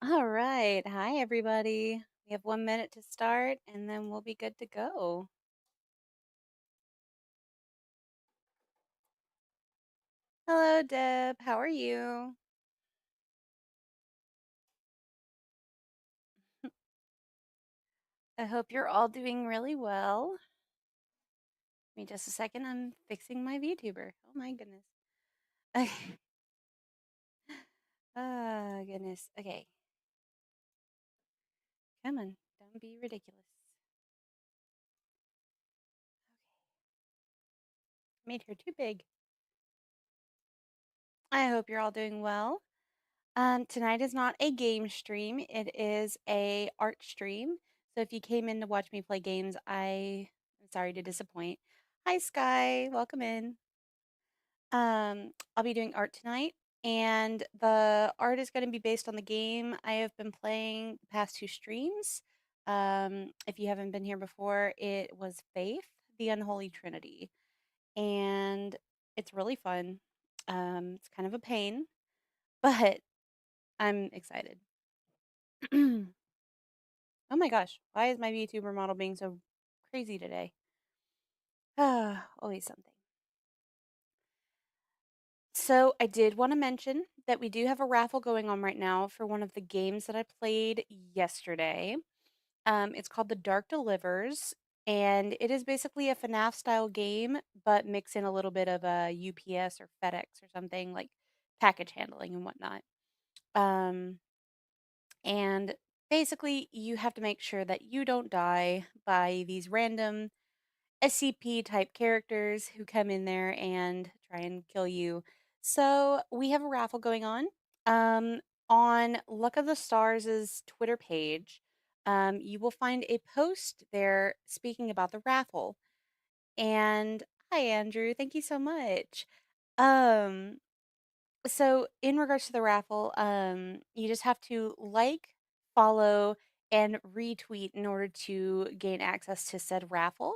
All right. Hi, everybody. We have 1 minute to start and then we'll be good to go. Hello, Deb. How are you? I hope you're all doing really well. Give me just a second. I'm fixing my VTuber. Oh, my goodness. Okay. Oh, goodness. Okay. Come on. Don't be ridiculous. Okay. Made her too big. I hope you're all doing well. Tonight is not a game stream. It is a art stream. So if you came in to watch me play games, I am sorry to disappoint. Hi, Sky. Welcome in. I'll be doing art tonight, and the art is going to be based on the game I have been playing the past two streams. If you haven't been here before, it was Faith, the Unholy Trinity, and it's really fun. It's kind of a pain, but I'm excited. Oh my gosh, why is my VTuber model being so crazy today? Ah, always something. So I did want to mention that we do have a raffle going on right now for one of the games that I played yesterday. It's called The Dark Delivers, and it is basically a FNAF style game, but mix in a little bit of a UPS or FedEx or something like package handling and whatnot. Um, and basically, you have to make sure that you don't die by these random SCP type characters who come in there and try and kill you. So we have a raffle going um, on LuckoDaStars' Twitter page. You will find a post there speaking about the raffle. And hi, Andrew. Thank you so much. Um, so in regards to the raffle, you just have to like, follow, and retweet in order to gain access to said raffle.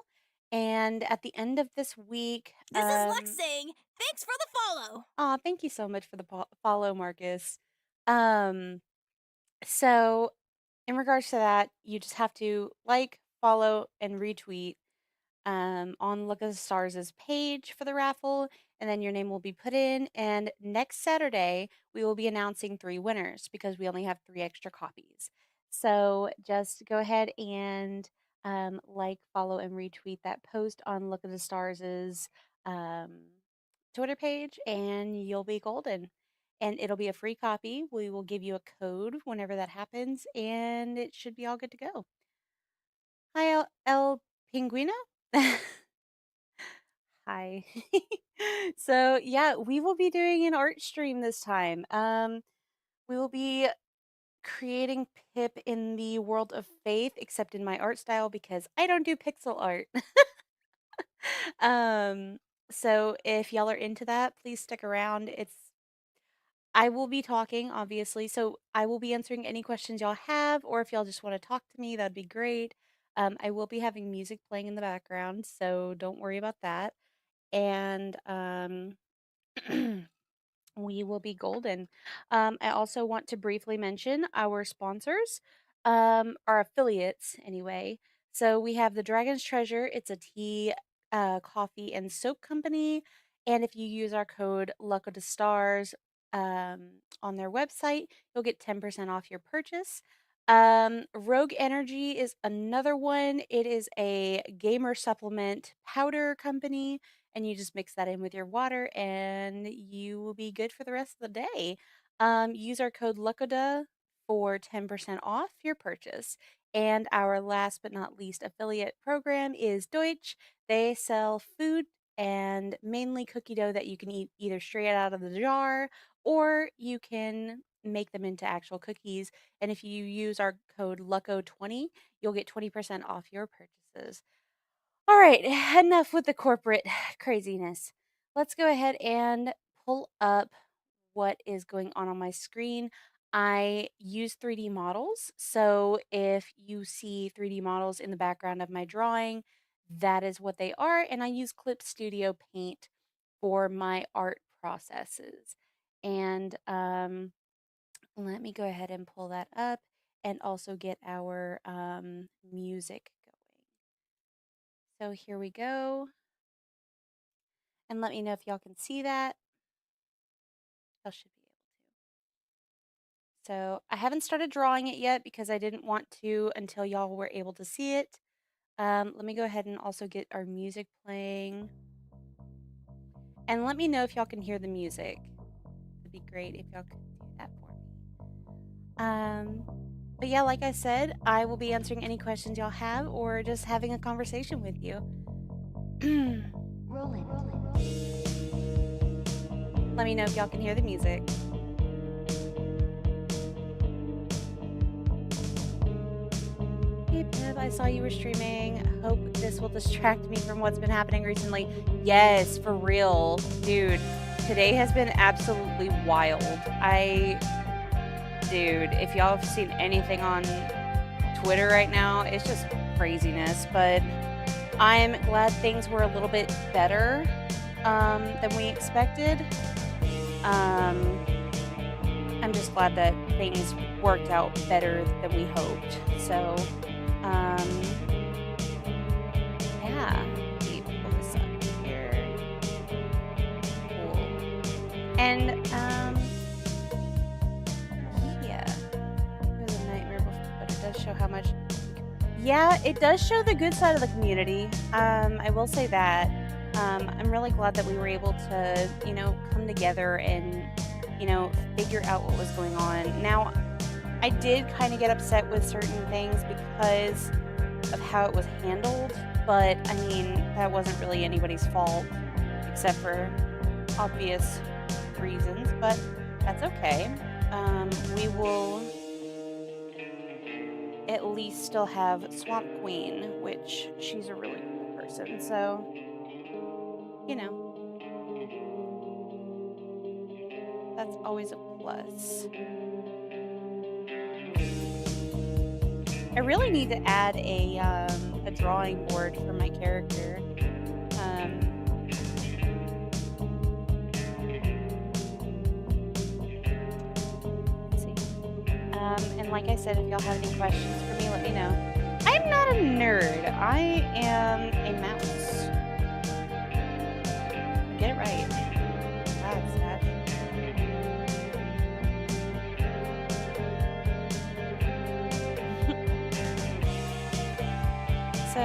And at the end of this week, This is Lex saying, thanks for the follow. aw, thank you so much for the follow, Marcus. Um, so in regards to that, you just have to like, follow, and retweet on Look at the Stars' page for the raffle, and then your name will be put in. And next Saturday, we will be announcing three winners because we only have three extra copies. So just go ahead and like, follow, and retweet that post on Look at the Stars' um, Twitter page, and you'll be golden. And it'll be a free copy. We will give you a code whenever that happens, and it should be all good to go. Hi, El Pinguino. Hi. So, yeah, we will be doing an art stream this time. We will be creating Pip in the world of Faith, except in my art style because I don't do pixel art. Um, so if y'all are into that, please stick around. I will be talking, obviously, so I will be answering any questions y'all have, or if y'all just want to talk to me, that'd be great. I will be having music playing in the background, so don't worry about that. And we will be golden. I also want to briefly mention our sponsors, our affiliates anyway. So we have the Dragon's Treasure. It's a tea, coffee, and soap company. And if you use our code LuckoDaStars on their website, you'll get 10% off your purchase. Rogue Energy is another one. It is a gamer supplement powder company, and you just mix that in with your water and you will be good for the rest of the day. Use our code LuckoDa for 10% off your purchase. And our last but not least affiliate program is Deutsch. They sell food and mainly cookie dough that you can eat either straight out of the jar or you can make them into actual cookies. And if you use our code LUCKO20, you'll get 20% off your purchases. All right, enough with the corporate craziness. Let's go ahead and pull up what is going on my screen. I use 3D models, so if you see 3D models in the background of my drawing, that is what they are, and I use Clip Studio Paint for my art processes. And Let me go ahead and pull that up and also get our music going. So here we go. And let me know if y'all can see that. Y'all should be able to. So I haven't started drawing it yet because I didn't want to until y'all were able to see it. Let me go ahead and also get our music playing. And let me know if y'all can hear the music. It'd be great if y'all could do that for me. But yeah, like I said, I will be answering any questions y'all have or just having a conversation with you. Rolling. Let me know if y'all can hear the music. Hey Pip, I saw you were streaming. Hope this will distract me from what's been happening recently. Yes, for real. Dude, today has been absolutely wild. Dude, if y'all have seen anything on Twitter right now, it's just craziness. But I'm glad things were a little bit better than we expected. I'm just glad that things worked out better than we hoped. So, yeah, let me pull this up here. Cool. And, yeah, it was a nightmare before, but it does show how much. Yeah, it does show the good side of the community. I will say that. I'm really glad that we were able to, come together and, figure out what was going on. Now, I did kind of get upset with certain things because of how it was handled, but I mean, that wasn't really anybody's fault except for obvious reasons, but that's okay. We will at least still have Swamp Queen, which she's a really cool person, so, you know, that's always a plus. I really need to add a drawing board for my character. Let's see. And like I said, if y'all have any questions for me, let me know. I'm not a nerd. I am a mouse. Get it right. That's that. So,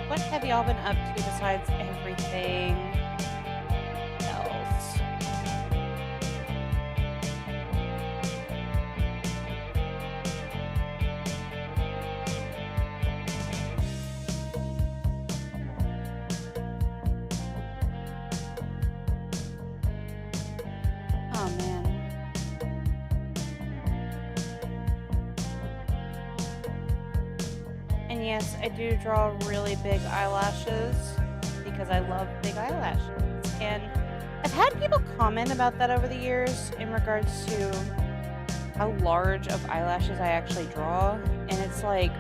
what have y'all been up to besides everything else? Oh man. And yes, I do draw really big eyelashes because I love big eyelashes. And I've had people comment about that over the years in regards to how large of eyelashes I actually draw. And it's like,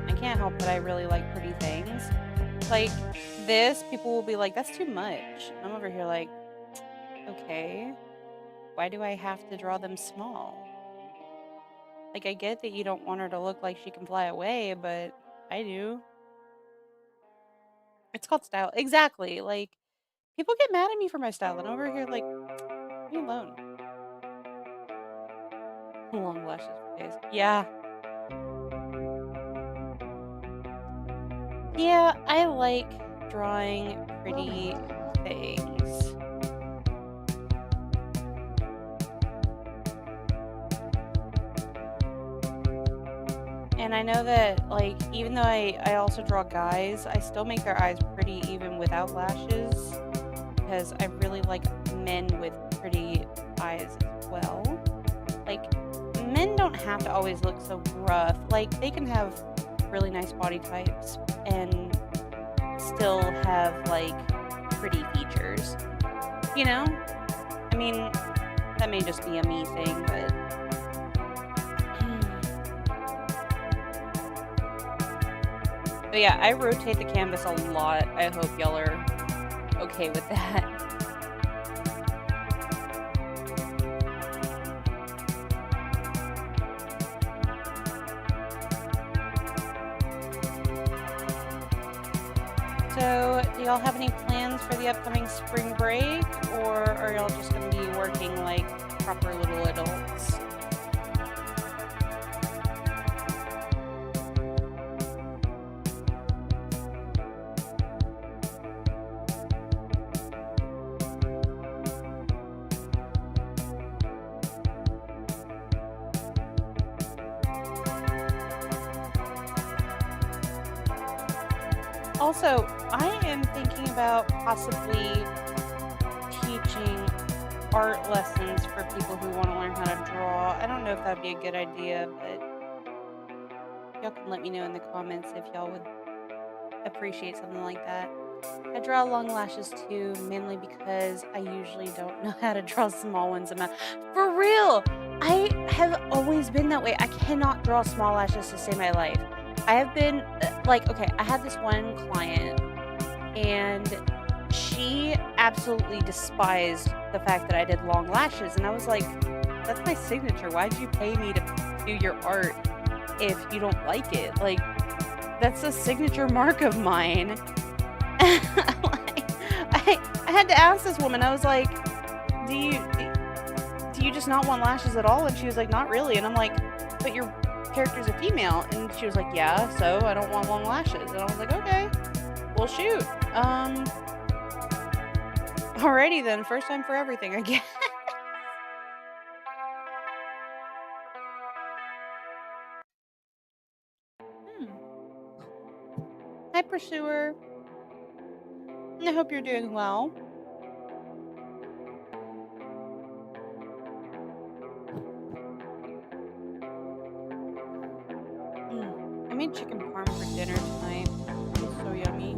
I can't help that I really like pretty things. Like this, people will be like, that's too much. I'm over here like, okay, why do I have to draw them small? Like, I get that you don't want her to look like she can fly away, but I do. It's called style. Exactly. Like, people get mad at me for my style, and I'm over here like, leave me alone. Long lashes for days. Yeah. Yeah, I like drawing pretty things. And I know that, like, even though I also draw guys, I still make their eyes pretty even without lashes. Because I really like men with pretty eyes as well. Like, men don't have to always look so rough. Like, they can have really nice body types and still have, like, pretty features. You know? I mean, that may just be a me thing, but... But yeah, I rotate the canvas a lot. I hope y'all are okay with that. So, do y'all have any plans for the upcoming spring break, or are y'all just gonna be working like proper little adults? Also, I am thinking about possibly teaching art lessons for people who want to learn how to draw. I don't know if that'd be a good idea, but y'all can let me know in the comments if y'all would appreciate something like that. I draw long lashes too, mainly because I usually don't know how to draw small ones. For real, I have always been that way. I cannot draw small lashes to save my life. I have been like, okay, I had this one client and she absolutely despised the fact that I did long lashes. And I was like, that's my signature. Why'd you pay me to do your art if you don't like it? Like, that's a signature mark of mine. Like, I had to ask this woman, I was like, do you just not want lashes at all? And she was like, not really. And I'm like, but your character's a female. And she was like, yeah, so I don't want long lashes. And I was like, okay, well, shoot. Alrighty then, first time for everything, I guess. Hmm. Hi, Pursuer. I hope you're doing well. Mm. I made chicken parm for dinner tonight. It was so yummy.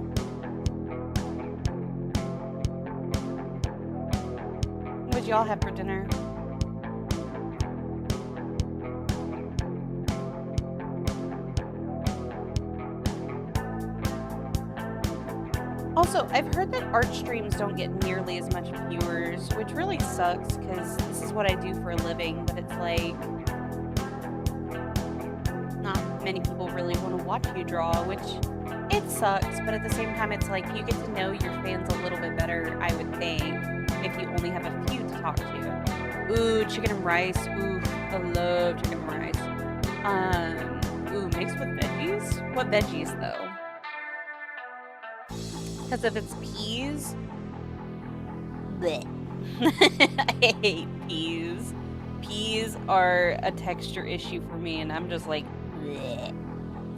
What'd y'all have for dinner? Also, I've heard that art streams don't get nearly as much viewers, which really sucks because this is what I do for a living, but it's like not many people really want to watch you draw, which it sucks, but at the same time, it's like you get to know your fans a little bit better, I would think, if you only have a few to talk to. Ooh, chicken and rice. Ooh, I love chicken and rice. Ooh, mixed with veggies? What veggies though? Because if it's peas, bleh. I hate peas. Peas are a texture issue for me, and I'm just like, bleh.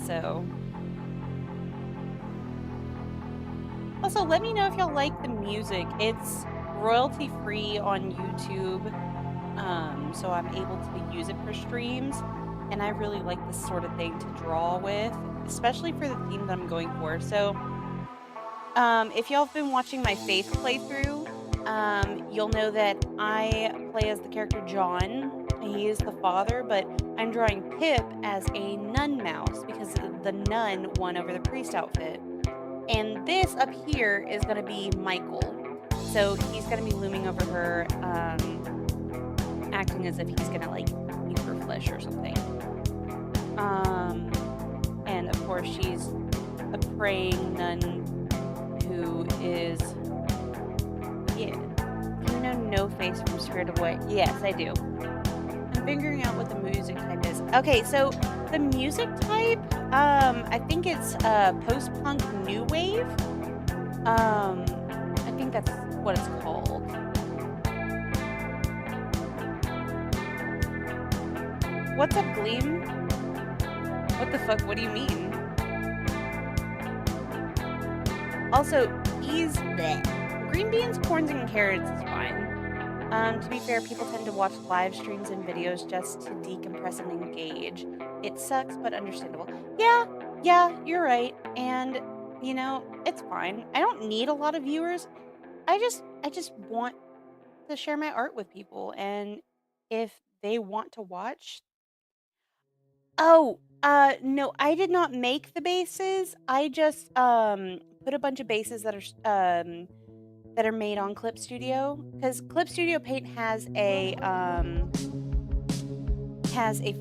So. Also, let me know if y'all like the music. It's royalty free on YouTube, so I'm able to use it for streams. And I really like this sort of thing to draw with, especially for the theme that I'm going for. So, if y'all have been watching my Faith playthrough, you'll know that I play as the character John. He is the father, but I'm drawing Pip as a nun mouse because the nun won over the priest outfit. And this up here is going to be Michael. So he's going to be looming over her, acting as if he's going to like eat her flesh or something. And of course she's a praying nun who is, yeah. Do you know No Face from Spirit of What? Yes, I do. I'm figuring out what the music type is. Okay, so the music type, I think it's post-punk new wave. I think that's what it's called. What's up, Gleam? What the fuck? What do you mean? Also, green beans, corns, and carrots is fine. To be fair, people tend to watch live streams and videos just to decompress and engage. It sucks, but understandable. Yeah, you're right. And, you know, it's fine. I don't need a lot of viewers. I just want to share my art with people. And if they want to watch. Oh, no, I did not make the bases. I just, put a bunch of bases that are made on Clip Studio, because Clip Studio Paint has a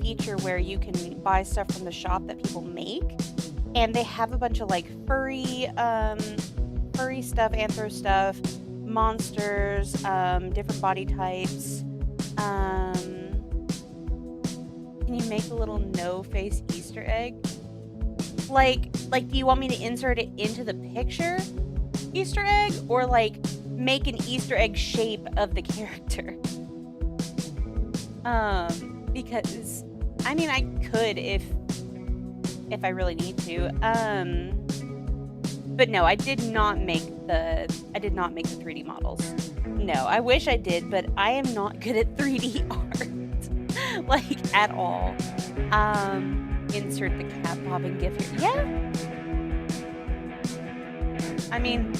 feature where you can buy stuff from the shop that people make, and they have a bunch of like furry furry stuff, anthro stuff, monsters, different body types. Can you make a little no face Easter egg? Like, do you want me to insert it into the picture Easter egg, or like make an Easter egg shape of the character? Because I mean, I could if I really need to. But no, I did not make the 3D models. No, I wish I did, but I am not good at 3D art, like at all. Insert the cat bobbing gif here. Yeah. I mean,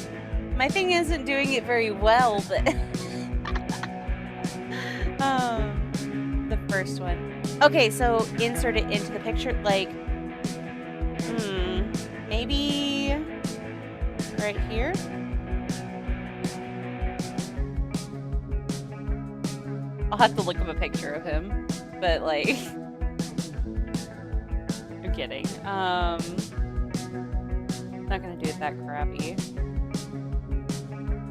my thing isn't doing it very well, but the first one. Okay, so insert it into the picture, like, maybe right here. I'll have to look up a picture of him, but like, I'm kidding. Not gonna do it that crappy.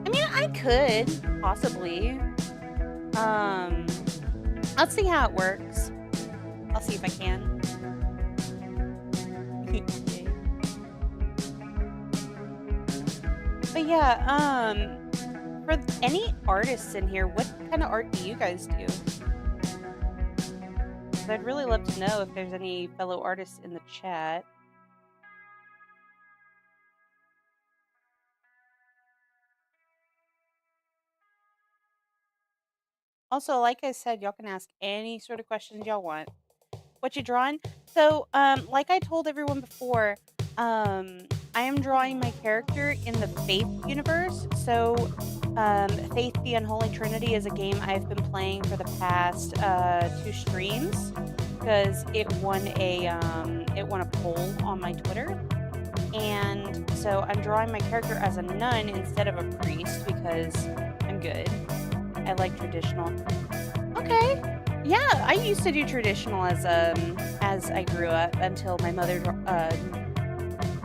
I mean, I could possibly. Let's see how it works. I'll see if I can. But yeah, for any artists in here, what kind of art do you guys do? 'Cause I'd really love to know if there's any fellow artists in the chat. Also, like I said, y'all can ask any sort of questions y'all want. What you drawing? So, like I told everyone before, I am drawing my character in the Faith universe. So, Faith the Unholy Trinity is a game I've been playing for the past 2 streams because it won a poll on my Twitter. And so I'm drawing my character as a nun instead of a priest because I'm good. I like traditional. Okay. Yeah, I used to do traditional as I grew up until my mother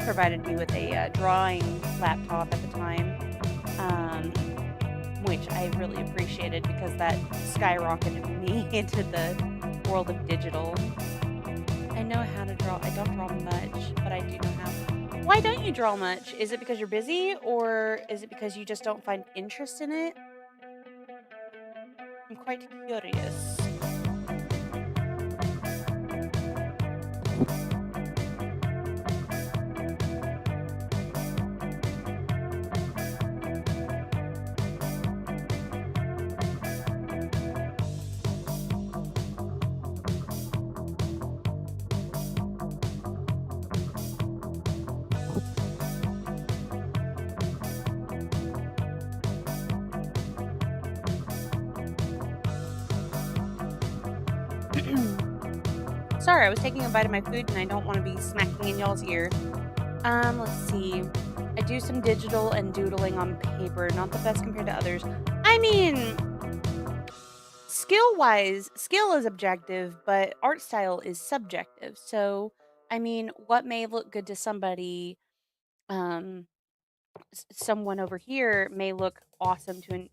provided me with a drawing laptop at the time, which I really appreciated because that skyrocketed me into the world of digital. I know how to draw. I don't draw much, but I do know how. Why don't you draw much? Is it because you're busy, or is it because you just don't find interest in it? I'm quite curious. Sorry, I was taking a bite of my food and I don't want to be smacking in y'all's ear. Let's see. I do some digital and doodling on paper, not the best compared to others. I mean, skill-wise, skill is objective, but art style is subjective. So, I mean, what may look good to somebody, someone over here may look awesome to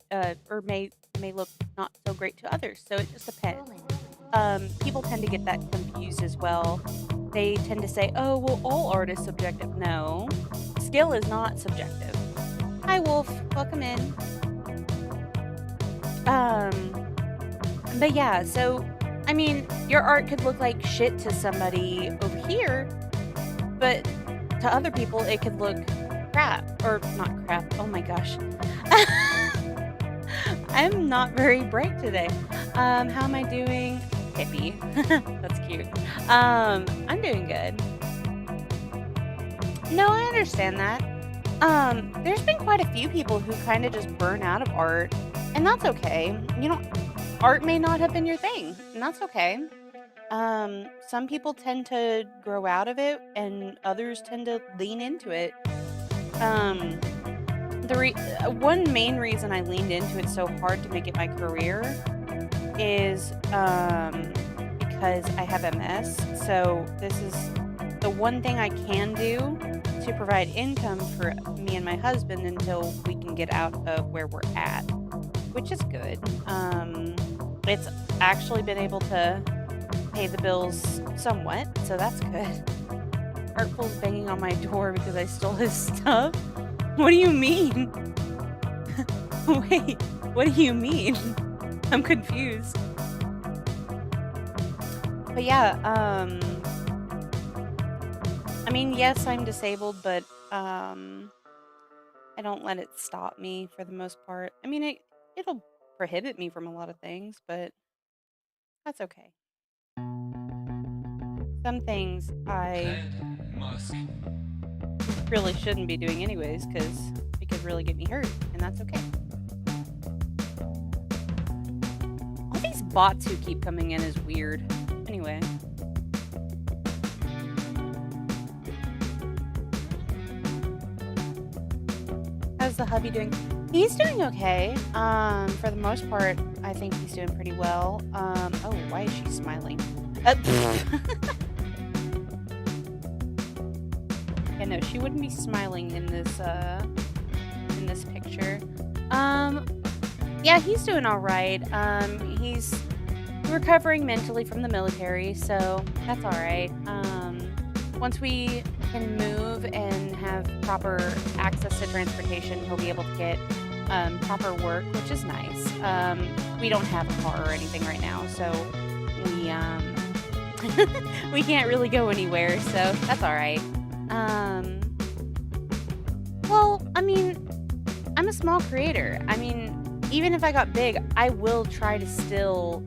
or may look not so great to others. So it just depends. People tend to get that confused as well. They tend to say, "Oh, well, all art is subjective." No, skill is not subjective. Hi, Wolf. Welcome in. But yeah, so I mean, your art could look like shit to somebody over here, but to other people, it could look crap or not crap. Oh my gosh. I'm not very bright today. How am I doing? Hippie. That's cute. I'm doing good. No, I understand that. There's been quite a few people who kind of just burn out of art, and that's okay. You know, art may not have been your thing, and that's okay. Some people tend to grow out of it, and others tend to lean into it. One main reason I leaned into it so hard to make it my career is because I have MS. So this is the one thing I can do to provide income for me and my husband until we can get out of where we're at, which is good. It's actually been able to pay the bills somewhat, so that's good. Artful's banging on my door because I stole his stuff. What do you mean? Wait, what do you mean? I'm confused. But yeah, I mean, yes, I'm disabled, but I don't let it stop me for the most part. I mean, it'll prohibit me from a lot of things, but that's okay. Some things I really shouldn't be doing anyways because it could really get me hurt, and that's okay. All these bots who keep coming in is weird. Anyway. How's the hubby doing? He's doing okay. For the most part, I think he's doing pretty well. Oh, why is she smiling? Yeah, no, she wouldn't be smiling in this picture. Yeah, he's doing all right. He's recovering mentally from the military, so that's all right. Once we can move and have proper access to transportation, he'll be able to get proper work, which is nice. We don't have a car or anything right now, so we we can't really go anywhere, so that's all right. Well, I mean, I'm a small creator. I mean, even if I got big, I will try to still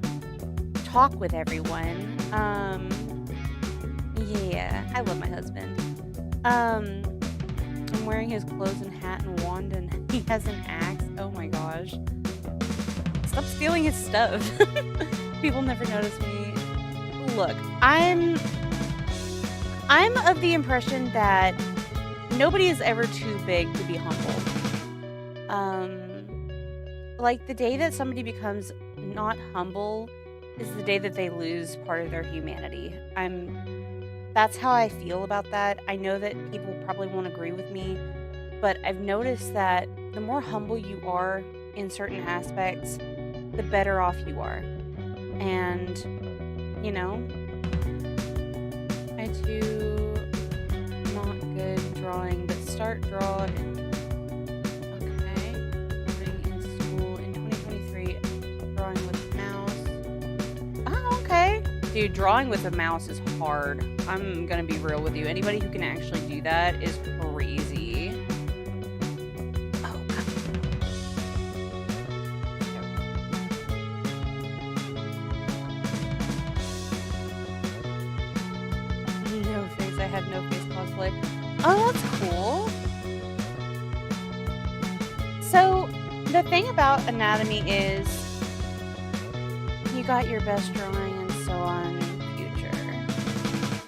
talk with everyone. Yeah, I love my husband. I'm wearing his clothes and hat and wand, and he has an axe. Oh my gosh. Stop stealing his stuff. People never notice me. Look, I'm of the impression that nobody is ever too big to be humble. Like the day that somebody becomes not humble is the day that they lose part of their humanity. That's how I feel about that. I know that people probably won't agree with me, but I've noticed that the more humble you are in certain aspects, the better off you are. And, you know, I do not good drawing, but start draw in, okay, starting in school in 2023, drawing with mouse. Oh, okay. Dude, drawing with a mouse is hard. I'm gonna be real with you. Anybody who can actually do that is crazy. Oh, no face. I have no face cosplay. Oh, that's cool. So, the thing about anatomy is you got your best drawing and so on in the future.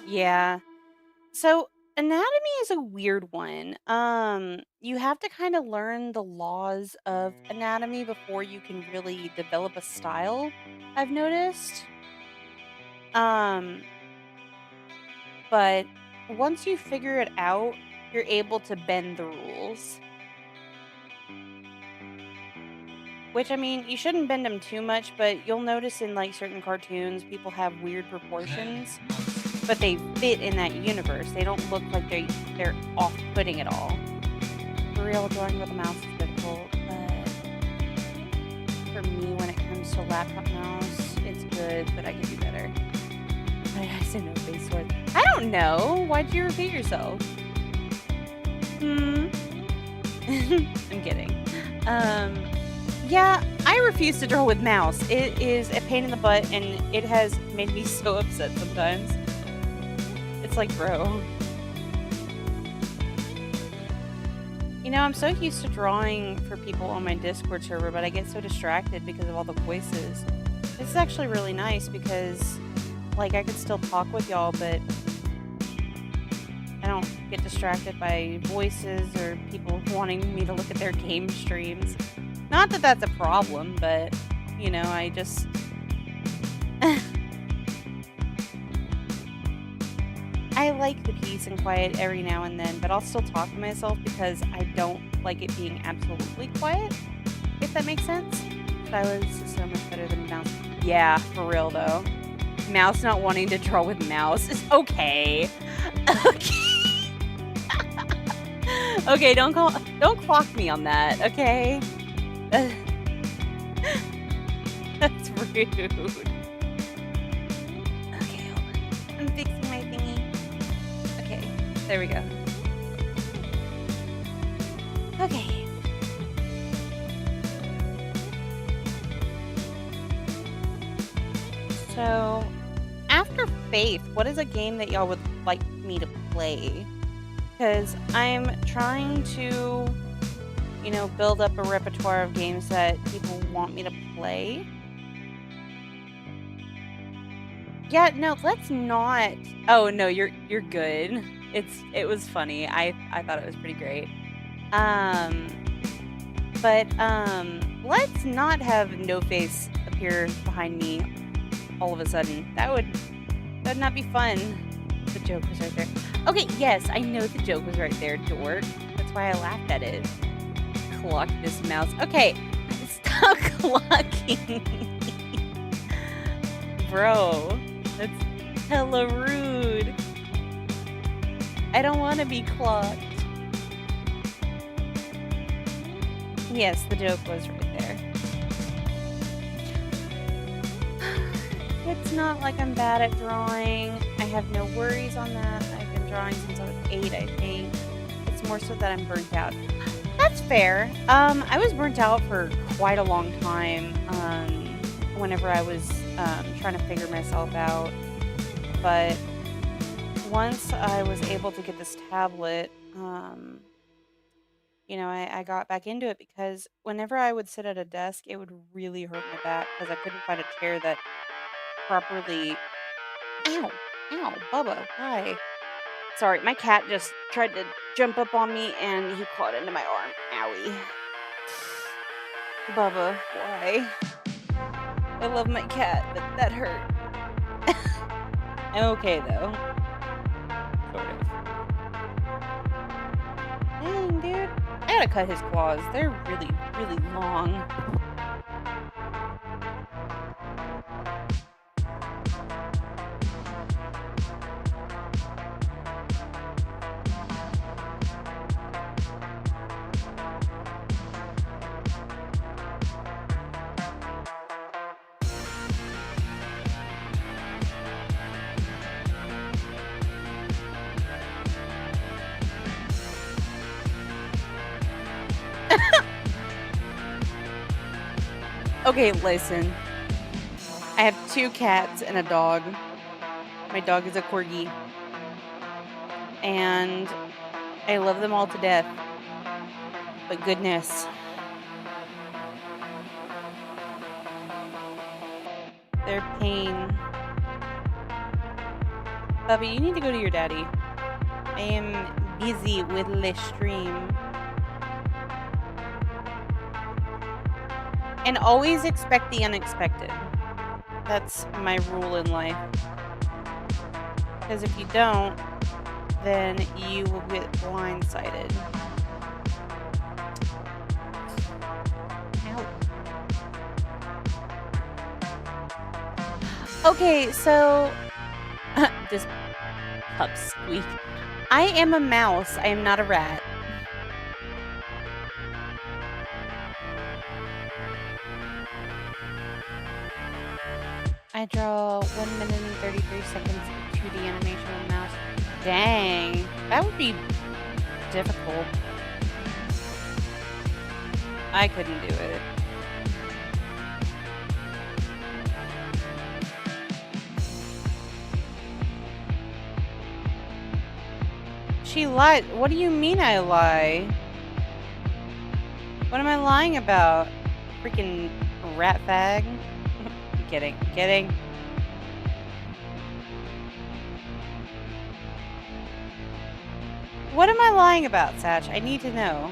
Yeah. So, anatomy is a weird one. You have to kind of learn the laws of anatomy before you can really develop a style, I've noticed. Um, but once you figure it out, you're able to bend the rules. Which, I mean, you shouldn't bend them too much, but you'll notice in like certain cartoons, people have weird proportions, but they fit in that universe. They don't look like they're off-putting at all. For real, drawing with a mouse is difficult, but for me, when it comes to laptop mouse, it's good, but I can do better. I said no face sword. I don't know. Why'd you repeat yourself? I'm kidding. Yeah, I refuse to draw with mouse. It is a pain in the butt, and it has made me so upset sometimes. It's like, bro. You know, I'm so used to drawing for people on my Discord server, but I get so distracted because of all the voices. This is actually really nice because, like, I could still talk with y'all, but I don't get distracted by voices or people wanting me to look at their game streams. Not that that's a problem, but, you know, I just... I like the peace and quiet every now and then, but I'll still talk to myself because I don't like it being absolutely quiet, if that makes sense. Silence is so much better than mouse. Yeah, for real though. Mouse not wanting to draw with mouse is okay. Okay. Okay, don't clock me on that, okay? That's rude. Okay, hold on. I'm fixing my thingy. Okay, there we go. Okay. So, after Faith, what is a game that y'all would like me to play? Because I'm trying to, build up a repertoire of games that people want me to play. Yeah, no, let's not. Oh no, you're good. It was funny. I thought it was pretty great. Um, but let's not have No Face appear behind me all of a sudden. That'd not be fun. The joke was right there. Okay, yes, I know the joke was right there, dork. That's why I laughed at it. Clock this mouse. Okay, stop clocking. Bro, that's hella rude. I don't want to be clocked. Yes, the joke was right there. It's not like I'm bad at drawing. I have no worries on that. I've been drawing since I was 8, I think. It's more so that I'm burnt out. That's fair. I was burnt out for quite a long time, whenever I was trying to figure myself out. But once I was able to get this tablet, I got back into it because whenever I would sit at a desk, it would really hurt my back because I couldn't find a chair that properly. Ow, ow, Bubba, why? Sorry, my cat just tried to jump up on me and he clawed into my arm. Owie. Bubba, why? I love my cat, but that hurt. I'm okay though. Sort of. Dang, dude. I gotta cut his claws. They're really, really long. Okay, listen. I have 2 cats and a dog. My dog is a corgi. And I love them all to death. But goodness. Their pain. Bubby, you need to go to your daddy. I am busy with the stream. And always expect the unexpected. That's my rule in life. Because if you don't, then you will get blindsided. Ow. Okay, so this pup squeak. I am a mouse. I am not a rat. I draw 1 minute and 33 seconds of 2D animation with mouse. Dang, that would be difficult. I couldn't do it. She lied. What do you mean I lie? What am I lying about? Freaking rat fag. Kidding. What am I lying about, Satch? I need to know.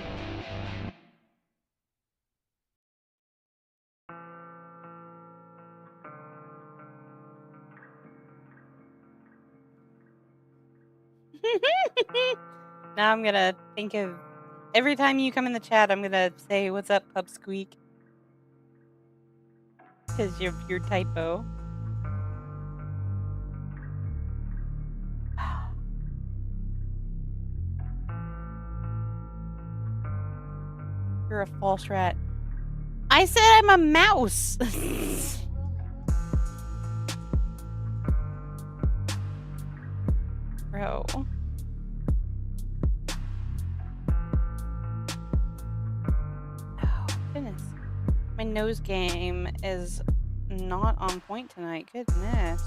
Now I'm gonna think of every time you come in the chat, I'm gonna say, "What's up, Pub Squeak?" Because your typo. You're a false rat. I said I'm a mouse. Bro. Oh, goodness. My nose game is not on point tonight. Goodness.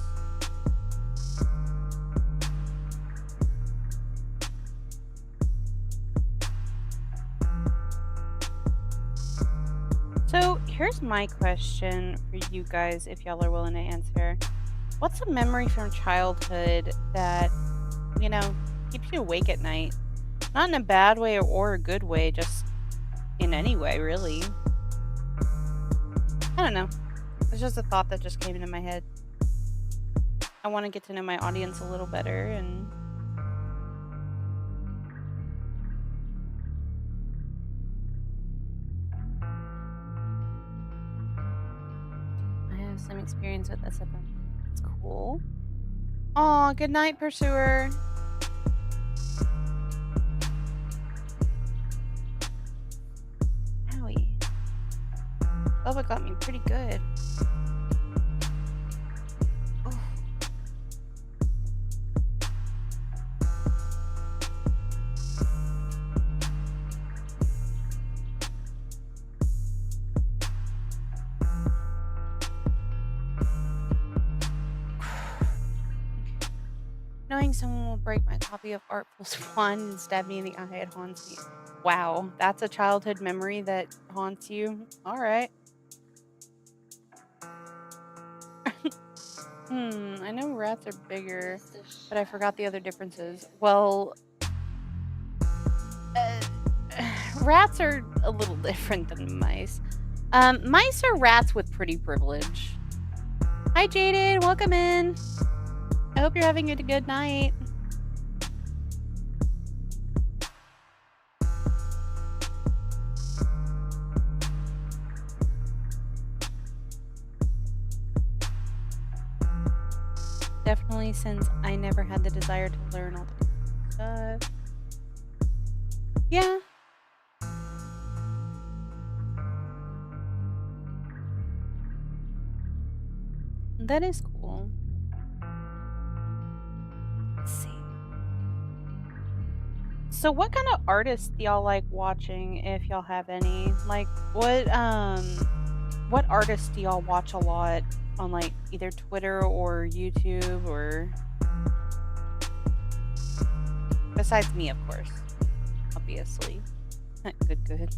So here's my question for you guys, if y'all are willing to answer. What's a memory from childhood that, keeps you awake at night? Not in a bad way or a good way, just in any way, really. I don't know. It's just a thought that just came into my head. I want to get to know my audience a little better, and I have some experience with SFM. It's cool. Aw, good night, Pursuer. Owie. Bubba got me pretty good. Oof. Knowing someone will break my copy of Artful Swan and stab me in the eye, it haunts me. Wow, that's a childhood memory that haunts you? Alright. I know rats are bigger, but I forgot the other differences. Well, rats are a little different than mice. Mice are rats with pretty privilege. Hi, Jaded. Welcome in. I hope you're having a good night. Definitely, since I never had the desire to learn all the stuff. Yeah. That is cool. Let's see. So what kind of artists do y'all like watching, if y'all have any? Like, what artists do y'all watch a lot on, like, either Twitter or YouTube, or besides me, of course, obviously. Good.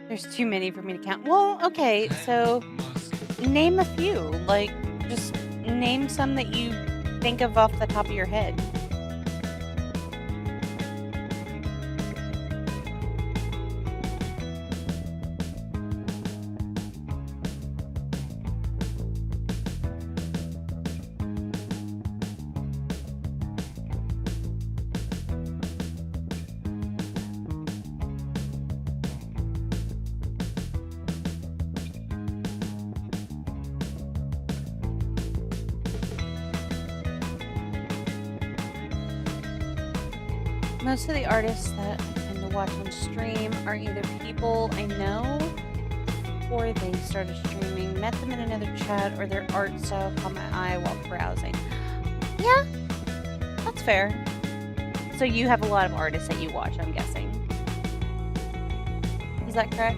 There's too many for me to count. Well, okay, so name a few. Like, just name some that you think of off the top of your head. Most of the artists that I tend to watch on stream are either people I know or they started streaming, met them in another chat, or their art style caught my eye while browsing. Yeah, that's fair. So you have a lot of artists that you watch, I'm guessing. Is that correct?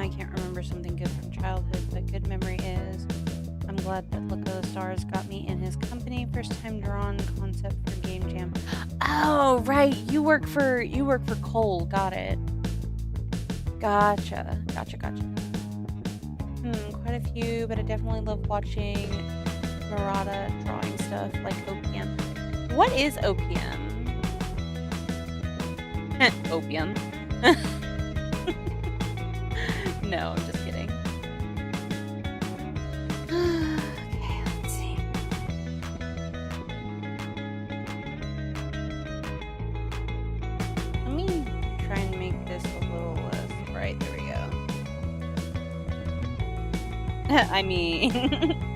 I can't remember something good from childhood, but good memory is I'm glad that LuckoDaStars got me in his company. First time drawn concept for Game Jam. Oh, right. You work for Cole. Got it. Gotcha. Gotcha. Quite a few, but I definitely love watching Murata drawing stuff like OPM. What is OPM? Opium. No, I'm just kidding. Okay, let's see. Let me try and make this a little less bright. There we go. I mean...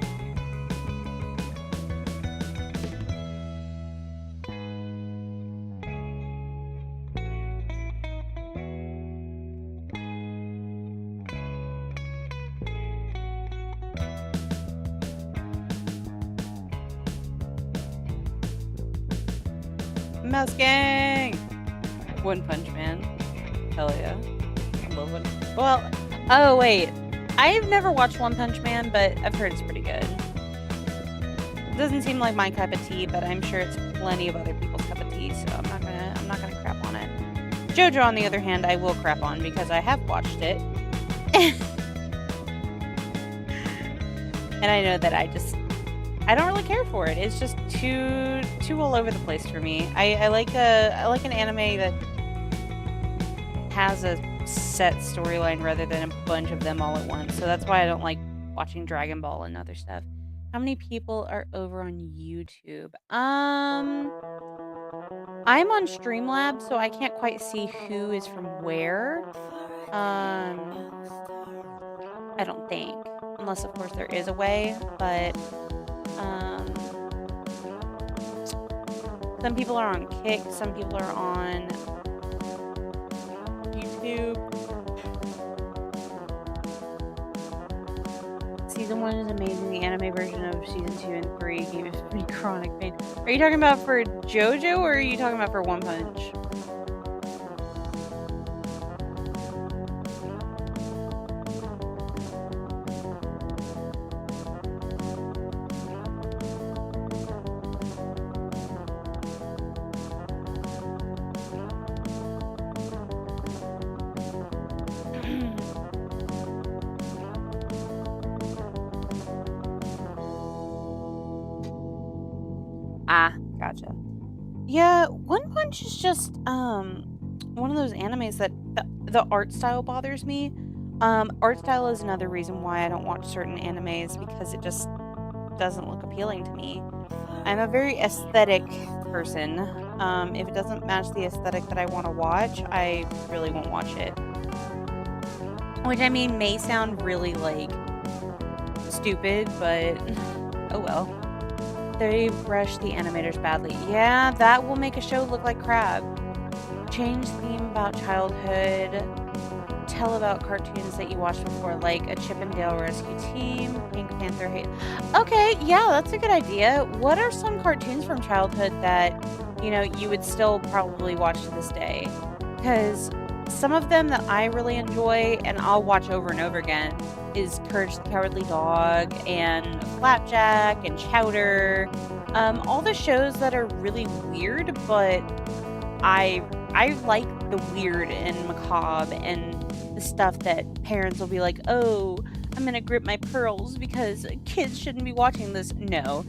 Mouse Gang! One Punch Man. Hell yeah. I love it. Well, oh wait. I've never watched One Punch Man, but I've heard it's pretty good. It doesn't seem like my cup of tea, but I'm sure it's plenty of other people's cup of tea, so I'm not gonna crap on it. JoJo, on the other hand, I will crap on because I have watched it. And I know that I don't really care for it. It's just too all over the place for me. I like an anime that has a set storyline rather than a bunch of them all at once. So that's why I don't like watching Dragon Ball and other stuff. How many people are over on YouTube? I'm on Streamlabs, so I can't quite see who is from where. I don't think, unless of course there is a way, but some people are on Kick, some people are on YouTube. Season 1 is amazing. The anime version of Season 2 and 3 gave me chronic pain. Are you talking about for JoJo or are you talking about for One Punch? Ah, gotcha. Yeah, One Punch is just one of those animes that the art style bothers me. Art style is another reason why I don't watch certain animes because it just doesn't look appealing to me. I'm a very aesthetic person. If it doesn't match the aesthetic that I want to watch, I really won't watch it. Which I mean may sound really like stupid, but oh well. They rushed the animators badly. Yeah, that will make a show look like crap. Change theme about childhood. Tell about cartoons that you watched before, like a Chip and Dale Rescue Team, Pink Panther Hate. Okay, yeah, that's a good idea. What are some cartoons from childhood that, you would still probably watch to this day? Because some of them that I really enjoy and I'll watch over and over again is Courage the Cowardly Dog and Flapjack and Chowder. All the shows that are really weird, but I like the weird and macabre and the stuff that parents will be like, oh, I'm gonna grip my pearls because kids shouldn't be watching this. No.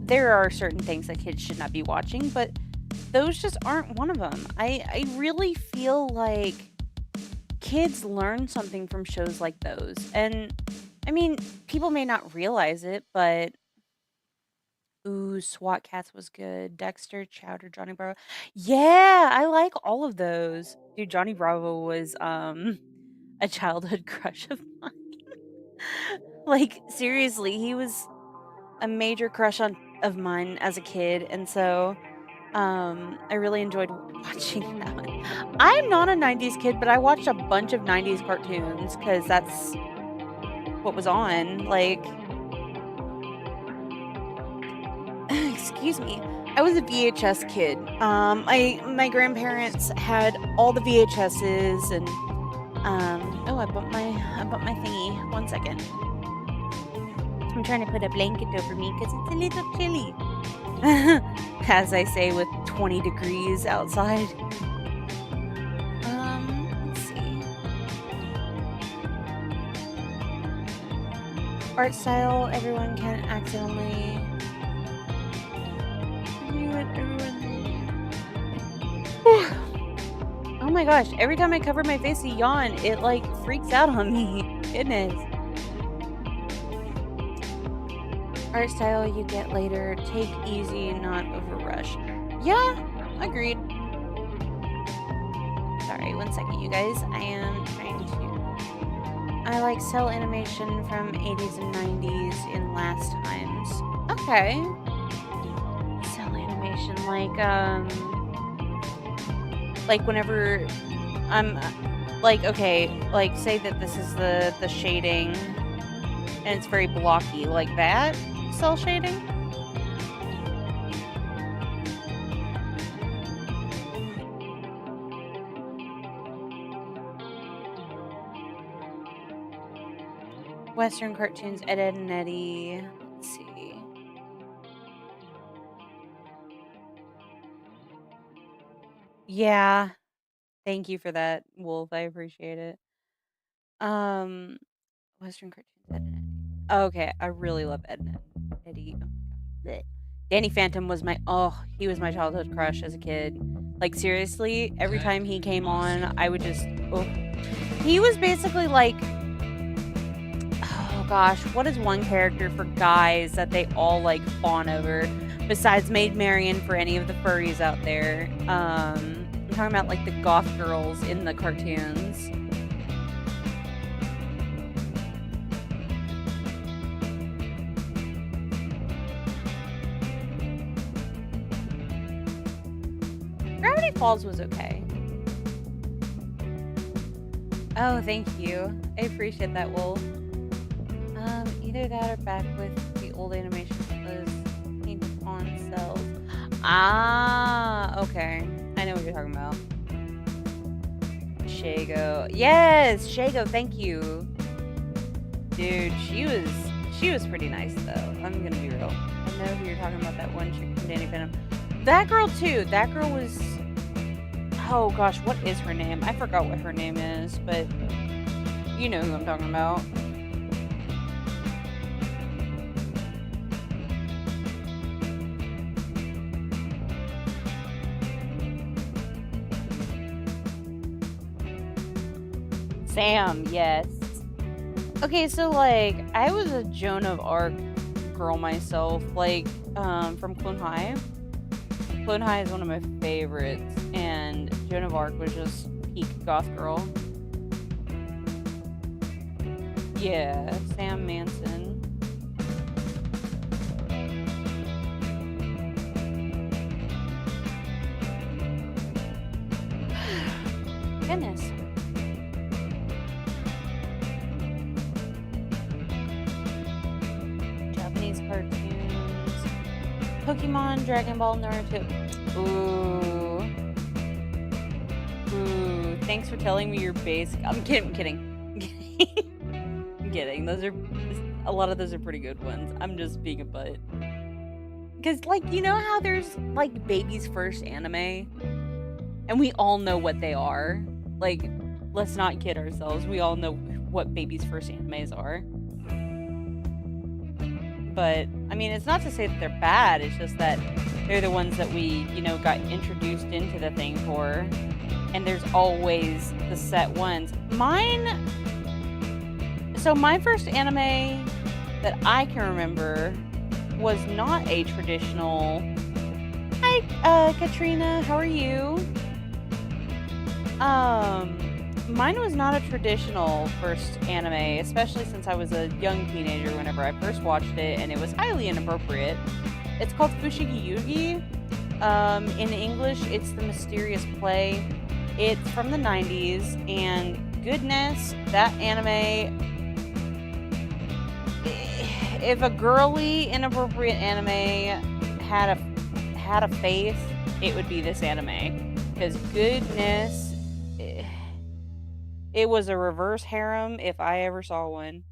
There are certain things that kids should not be watching, but those just aren't one of them. I really feel like kids learn something from shows like those. And I mean, people may not realize it, but ooh, SWAT Cats was good. Dexter, Chowder, Johnny Bravo. Yeah, I like all of those. Dude, Johnny Bravo was a childhood crush of mine. Like seriously, he was a major crush of mine as a kid, and so I really enjoyed watching that one. I'm not a 90s kid, but I watched a bunch of 90s cartoons because that's what was on. Like, excuse me. I was a VHS kid. My grandparents had all the VHSs, and Oh, I bumped my thingy. 1 second. I'm trying to put a blanket over me because it's a little chilly. As I say, with 20 degrees outside. Let's see. Art style, everyone can accidentally view it, everyone. Oh my gosh, every time I cover my face and yawn, it like freaks out on me. Goodness. Art style you get later. Take easy, not overrush. Yeah, agreed. Sorry, 1 second, you guys. I am trying to. I like cell animation from 80s and 90s in last times. Okay. Cell animation, like whenever I'm, like, okay, like say that this is the shading, and it's very blocky, like that cell shading. Western cartoons, Ed, Ed and Eddie. Let's see. Yeah, thank you for that, Wolf. I appreciate it. Um, Western cartoons, Ed, and Eddie. Okay, I really love Ed and Eddie. Oh my gosh. Blech. Danny Phantom was he was my childhood crush as a kid. Like seriously, every time he came on, I would just oh. He was basically like oh gosh, what is one character for guys that they all like fawn over besides Maid Marian for any of the furries out there? I'm talking about like the goth girls in the cartoons. Gravity Falls was okay. Oh, thank you. I appreciate that, Wolf. Either that or back with the old animation that was painted on cells. Ah, okay. I know what you're talking about. Shago. Yes, Shago, thank you. Dude, she was pretty nice though. I'm gonna be real. I know who you're talking about, that one chick from Danny Phantom. That girl too. That girl was oh gosh, what is her name? I forgot what her name is, but you know who I'm talking about. Sam, yes. Okay, so like I was a Joan of Arc girl myself, like from Clone High. Clone High is one of my favorites, and Joan of Arc was just peak goth girl. Yeah, Sam Manson. Goodness. Japanese cartoons. Pokemon, Dragon Ball, Naruto. Ooh. Ooh. Thanks for telling me your base. I'm kidding. I'm kidding. I'm kidding. A lot of those are pretty good ones. I'm just being a butt. Because, like, you know how there's, like, baby's first anime? And we all know what they are. Like, let's not kid ourselves. We all know what baby's first animes are. But, I mean, it's not to say that they're bad. It's just that they're the ones that we, got introduced into the thing for. And there's always the set ones. So my first anime that I can remember was not a traditional. Hi, Katrina. How are you? Mine was not a traditional first anime, especially since I was a young teenager whenever I first watched it, and it was highly inappropriate. It's called Fushigi Yugi. In English, it's The Mysterious Play. It's from the 90s, and goodness, that anime. If a girly, inappropriate anime had a face, it would be this anime. Because goodness, It was a reverse harem if I ever saw one.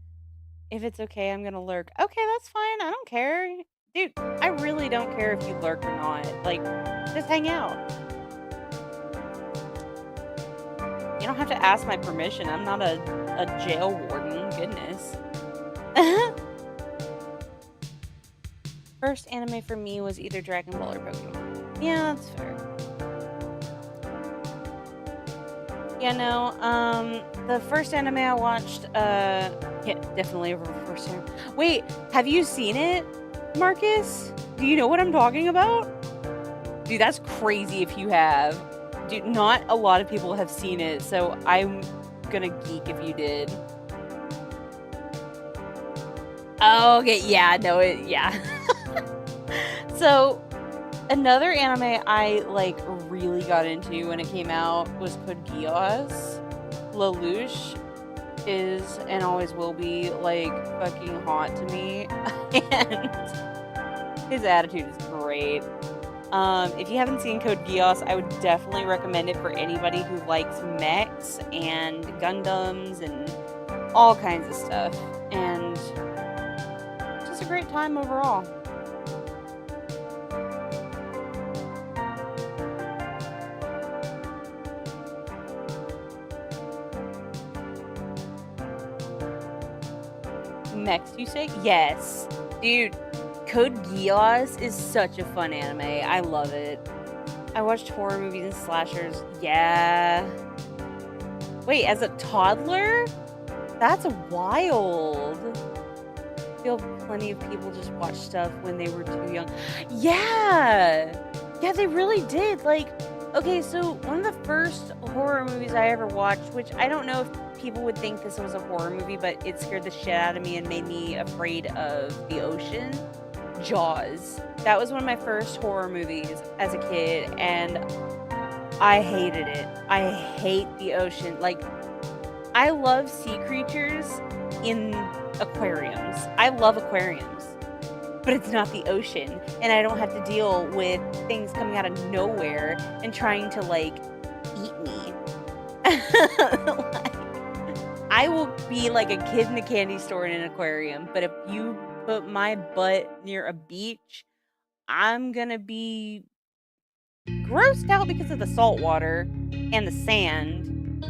If it's okay, I'm gonna lurk. Okay, that's fine. I don't care. Dude, I really don't care if you lurk or not. Like, just hang out. You don't have to ask my permission. I'm not a jail warden. Goodness. First anime for me was either Dragon Ball or Pokemon. Yeah, that's fair. Yeah, no, the first anime I watched, yeah, definitely over the first time. Wait, have you seen it, Marcus? Do you know what I'm talking about? Dude, that's crazy if you have. Dude, not a lot of people have seen it, so I'm gonna geek if you did. Oh, okay, yeah, no, yeah. So, another anime I, like, really got into when it came out was Code Geass. Lelouch is and always will be, like, fucking hot to me, and his attitude is great. If you haven't seen Code Geass, I would definitely recommend it for anybody who likes mechs and Gundams and all kinds of stuff, and just a great time overall. Mechs, you say? Yes. Dude, Code Geass is such a fun anime. I love it. I watched horror movies and slashers. Yeah. Wait, as a toddler? That's wild. I feel plenty of people just watch stuff when they were too young. Yeah. Yeah, they really did. Like, okay, so one of the first horror movies I ever watched, which I don't know if people would think this was a horror movie, but it scared the shit out of me and made me afraid of the ocean. Jaws. That was one of my first horror movies as a kid, and I hated it. I hate the ocean. Like, I love sea creatures in aquariums. I love aquariums, but it's not the ocean, and I don't have to deal with things coming out of nowhere and trying to, like, eat me. Like, I will be like a kid in a candy store in an aquarium, but if you put my butt near a beach, I'm gonna be grossed out because of the salt water and the sand.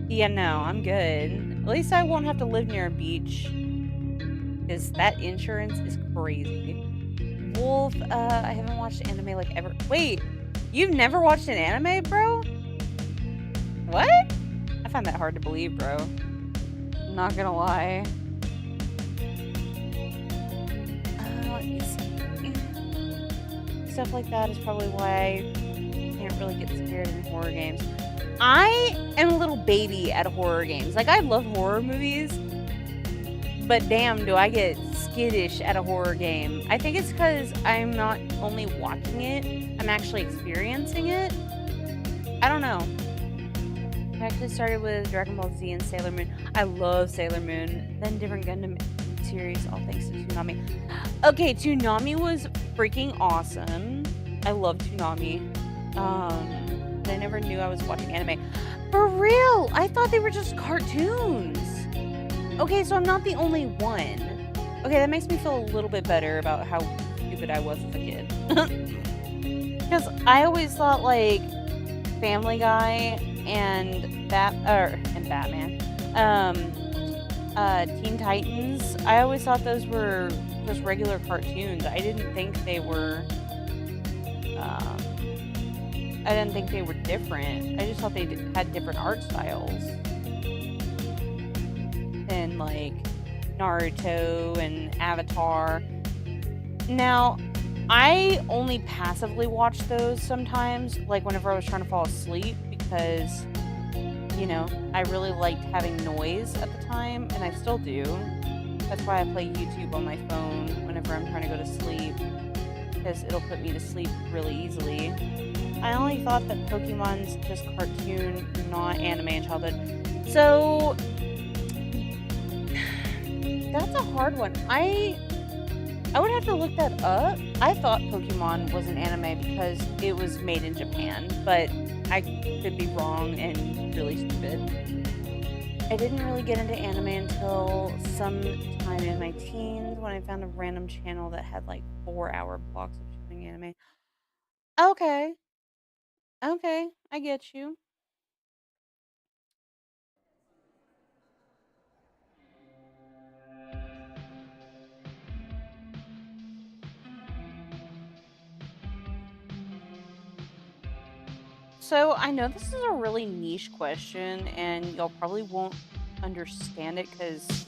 Yeah, no, I'm good. At least I won't have to live near a beach, because that insurance is crazy. Wolf, I haven't watched anime like ever. Wait, you've never watched an anime, bro? What? I find that hard to believe, bro. I'm not gonna lie. Let me see. Stuff like that is probably why I can't really get scared in horror games. I am a little baby at horror games. Like, I love horror movies, but damn, do I get skittish at a horror game. I think it's because I'm not only watching it, I'm actually experiencing it. I don't know. I actually started with Dragon Ball Z and Sailor Moon. I love Sailor Moon. Then different Gundam series, all thanks to Toonami. Okay, Toonami was freaking awesome. I love Toonami. But I never knew I was watching anime. For real! I thought they were just cartoons. Okay, so I'm not the only one. Okay, that makes me feel a little bit better about how stupid I was as a kid. Because I always thought, like, Family Guy and Batman, Teen Titans, I always thought those were just regular cartoons. I didn't think they were, different. I just thought they had different art styles than, like, Naruto and Avatar. Now, I only passively watch those sometimes, like whenever I was trying to fall asleep, because, you know, I really liked having noise at the time, and I still do. That's why I play YouTube on my phone whenever I'm trying to go to sleep, because it'll put me to sleep really easily. I only thought that Pokemon's just cartoon, not anime in childhood. So, that's a hard one. I would have to look that up. I thought Pokemon was an anime because it was made in Japan, but I could be wrong and really stupid. I didn't really get into anime until sometime in my teens when I found a random channel that had like 4-hour blocks of showing anime. Okay, okay, I get you. So I know this is a really niche question, and y'all probably won't understand it because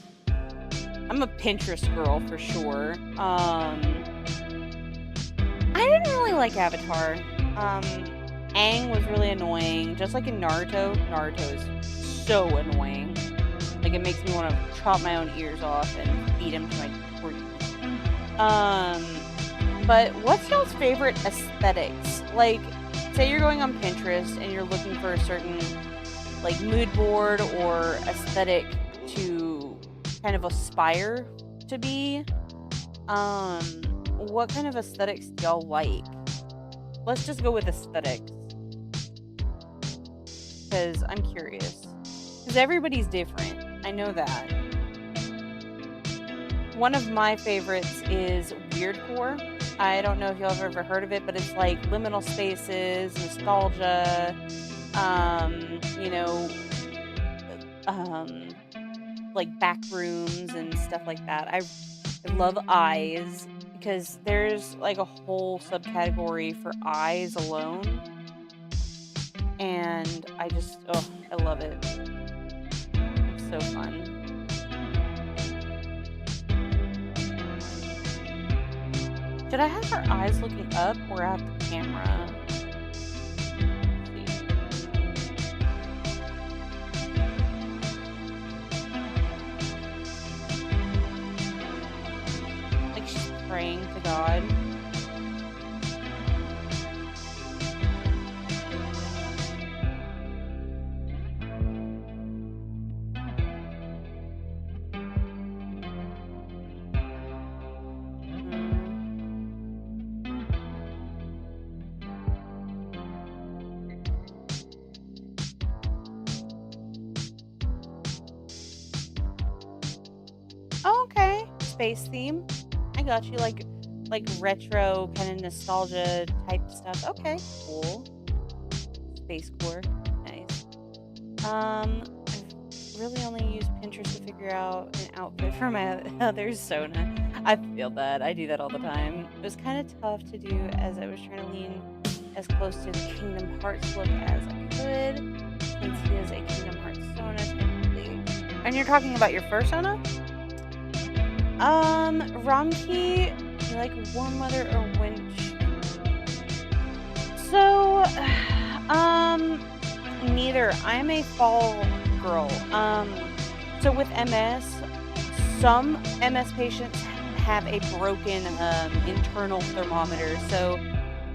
I'm a Pinterest girl for sure. I didn't really like Avatar. Um, Aang was really annoying, just like in Naruto. Naruto is so annoying. Like it makes me want to chop my own ears off and feed him to my tortoise. Um, but what's y'all's favorite aesthetics? Like, say you're going on Pinterest and you're looking for a certain like mood board or aesthetic to kind of aspire to be. Um, what kind of aesthetics do y'all like? Let's just go with aesthetics because I'm curious. Because everybody's different. I know that. One of my favorites is weirdcore. I don't know if y'all have ever heard of it, but it's like liminal spaces, nostalgia, you know, um, like back rooms and stuff like that. I love eyes because there's like a whole subcategory for eyes alone. And I just, oh, I love it. It's so fun. Should I have our eyes looking up or at the camera? Let's see. Like she's praying to God. Oh, okay. Space theme. I got you. Like retro kind of nostalgia type stuff. Okay, cool. Space core. Nice. I've really only used Pinterest to figure out an outfit for my other Sona. I feel that. I do that all the time. It was kind of tough to do as I was trying to lean as close to the Kingdom Hearts look as I could, since he is a Kingdom Hearts Sona technically. And you're talking about your first Sona? Romkey, you like warm weather or winch? So, neither. I'm a fall girl. So with MS, some MS patients have a broken internal thermometer. So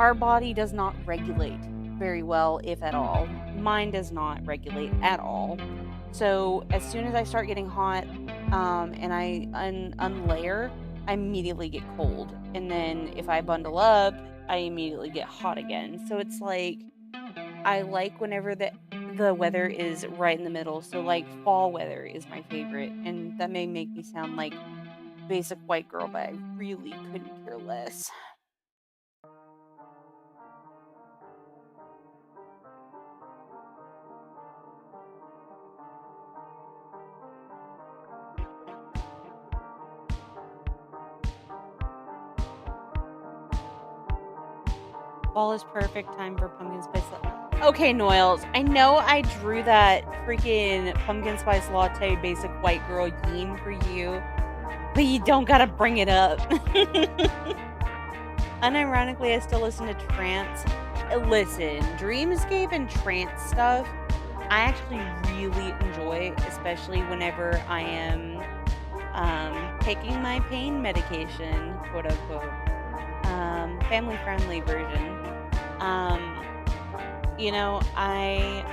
our body does not regulate very well, if at all. Mine does not regulate at all. So as soon as I start getting hot, and I unlayer, I immediately get cold. And then if I bundle up, I immediately get hot again. So it's like I like whenever the weather is right in the middle. So like fall weather is my favorite. And that may make me sound like basic white girl, but I really couldn't care less. Fall is perfect time for pumpkin spice latte. Okay, Noels, I know I drew that freaking pumpkin spice latte basic white girl yin for you, but you don't gotta bring it up. Unironically, I still listen to trance. Listen, Dreamscape and trance stuff, I actually really enjoy, especially whenever I am taking my pain medication, quote unquote. Family friendly version. You know, I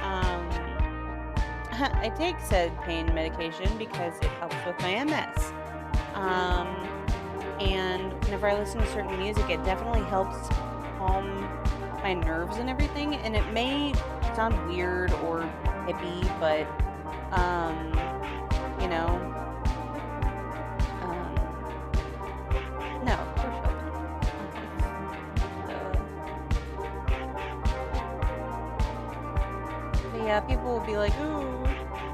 take said pain medication because it helps with my MS. And whenever I listen to certain music, it definitely helps calm my nerves and everything. And it may sound weird or hippie, but, um, you know, no, of course I but yeah, people will be like, "Ooh,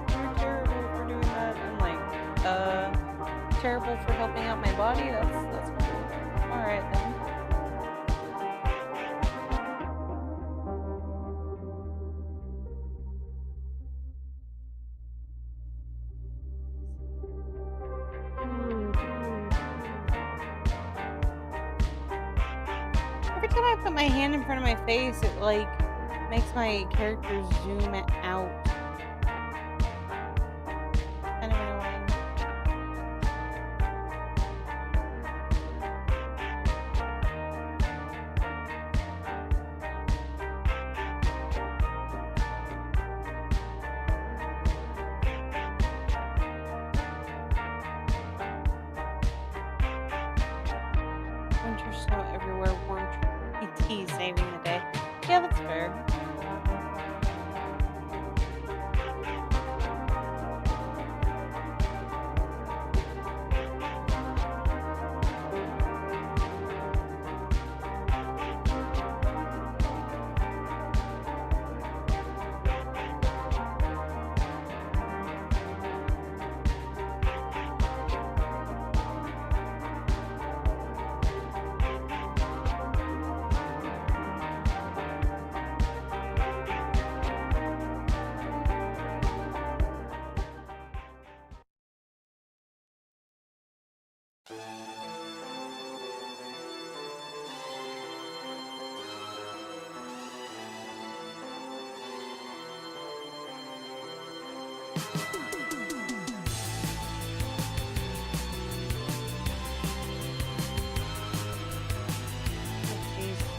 you're terrible for doing that." I'm like, terrible for helping out my body? That's cool. Alright then. Every time I put my hand in front of my face, it, like, makes my character zoom out. Kind of annoying. Winter snow everywhere, warm tea saving the day. Yeah, that's fair.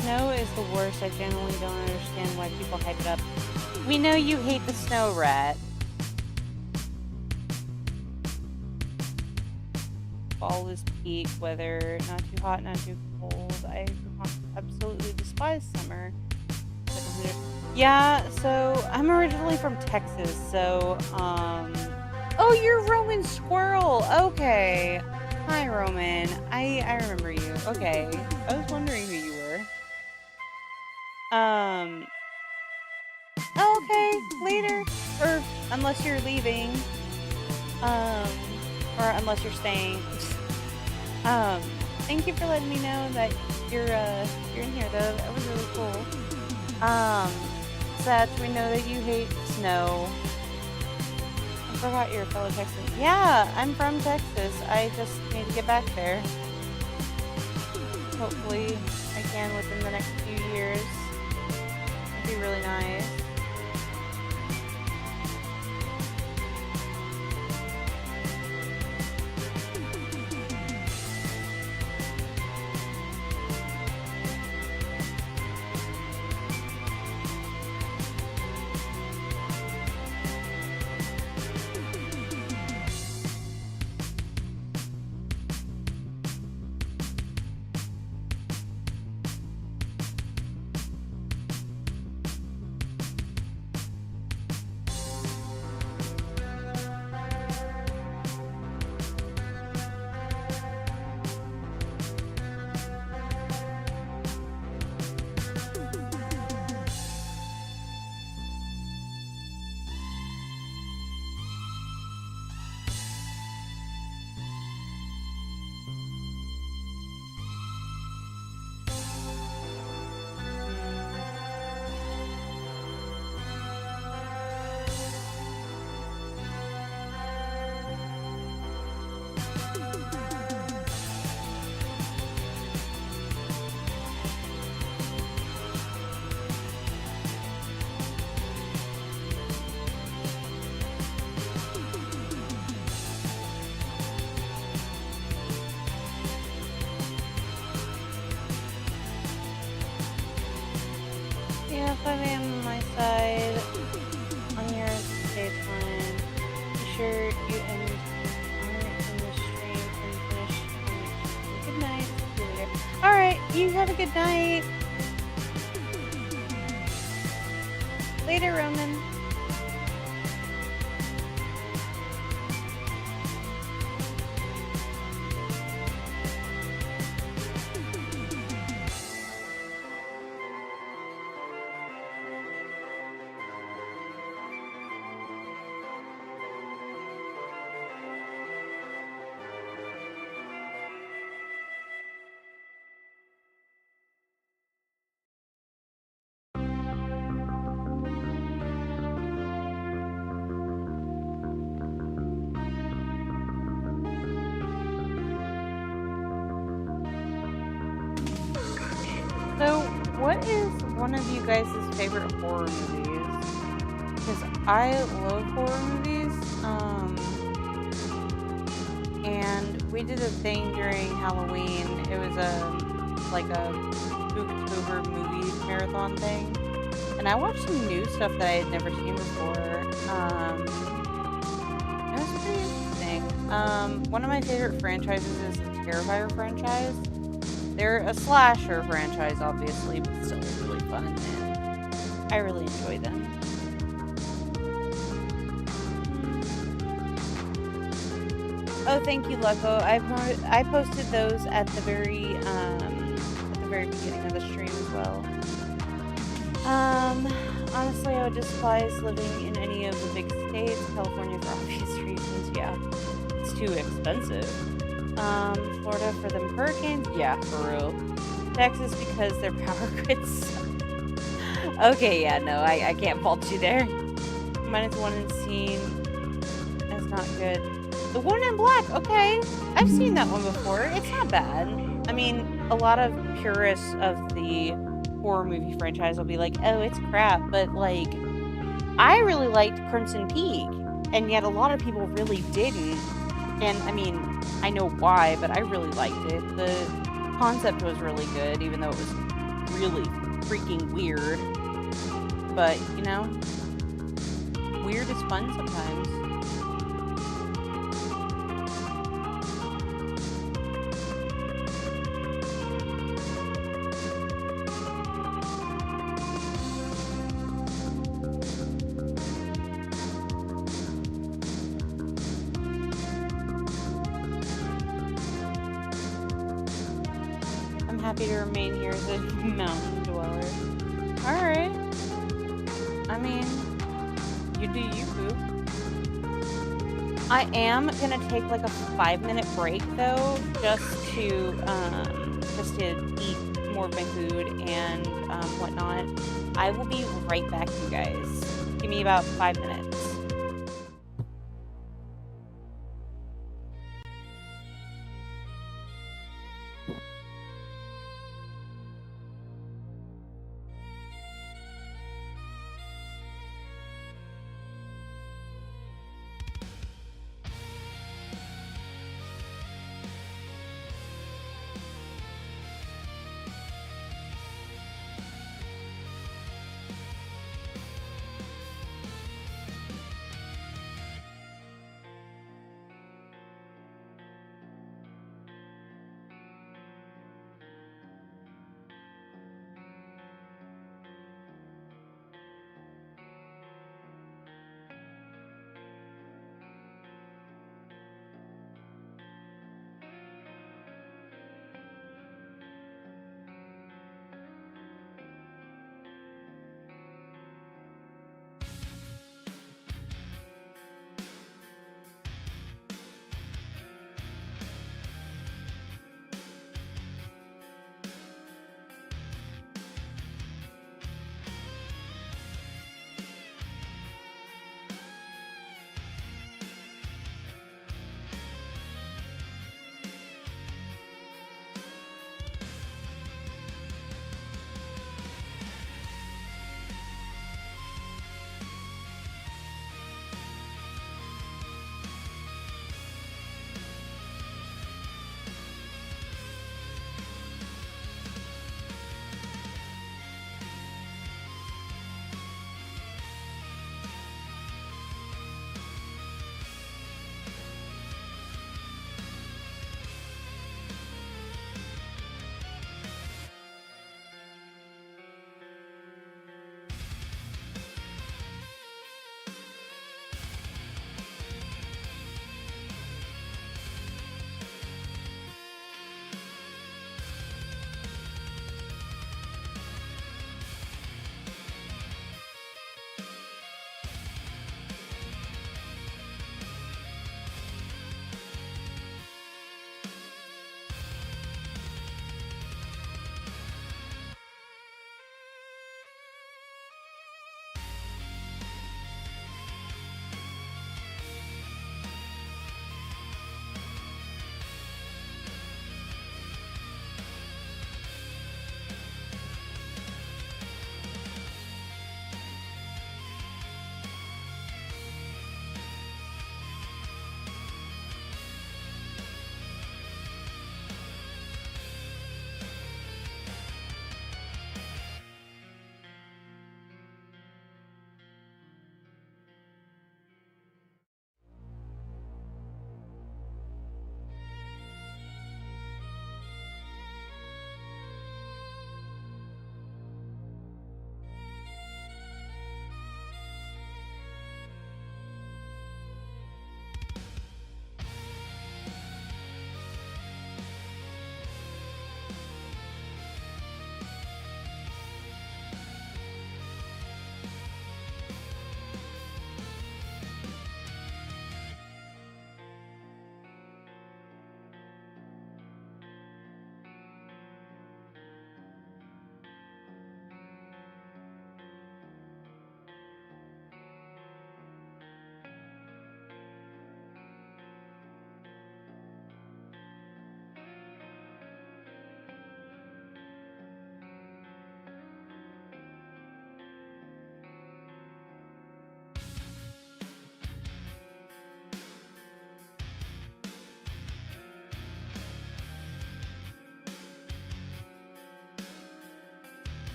Snow is the worst. I generally don't understand why people hype it up. We know you hate the snow, rat. Fall is peak weather, not too hot, not too cold. I absolutely despise summer. Yeah, so I'm originally from Texas, so oh, you're Roman Squirrel. Okay. Hi, Roman. I remember you. Okay. I was wondering who you were. Oh, okay, later. Or unless you're leaving. Or unless you're staying. Thank you for letting me know that you're in here though. That was really cool. Satch, we know that you hate snow. I forgot you're a fellow Texan. Yeah, I'm from Texas. I just need to get back there. Hopefully I can within the next few years. It'd be really nice. Yeah, 5 a.m. on my side. On yours, daytime. Be sure you end in the stream and finish. Good night. See you later. Alright, you have a good night. Later, Roman. So, what is one of you guys' favorite horror movies? Because I love horror movies. And we did a thing during Halloween. It was like a Booktober movie marathon thing, and I watched some new stuff that I had never seen before. It was pretty interesting. One of my favorite franchises is the Terrifier franchise. They're a slasher franchise, obviously, but still really fun, and I really enjoy them. Oh, thank you, Lucko. I posted those at the very beginning of the stream as well. Honestly, I would despise living in any of the big states. California for obvious reasons. Yeah, it's too expensive. Florida for them hurricanes. Yeah, for real. Texas because their power grids suck. Okay, yeah, no, I can't fault you there. -1 in scene. That's not good. The One in Black, okay. I've seen that one before. It's not bad. I mean, a lot of purists of the horror movie franchise will be like, oh, it's crap. But, like, I really liked Crimson Peak. And yet a lot of people really didn't. And, I mean, I know why, but I really liked it. The concept was really good, even though it was really freaking weird. But, you know, weird is fun sometimes. Happy to remain here as a mountain dweller. Alright. I mean, you do you, boo. I am gonna take like a 5-minute break though, just to eat more of my food and whatnot. I will be right back, you guys. Give me about 5 minutes.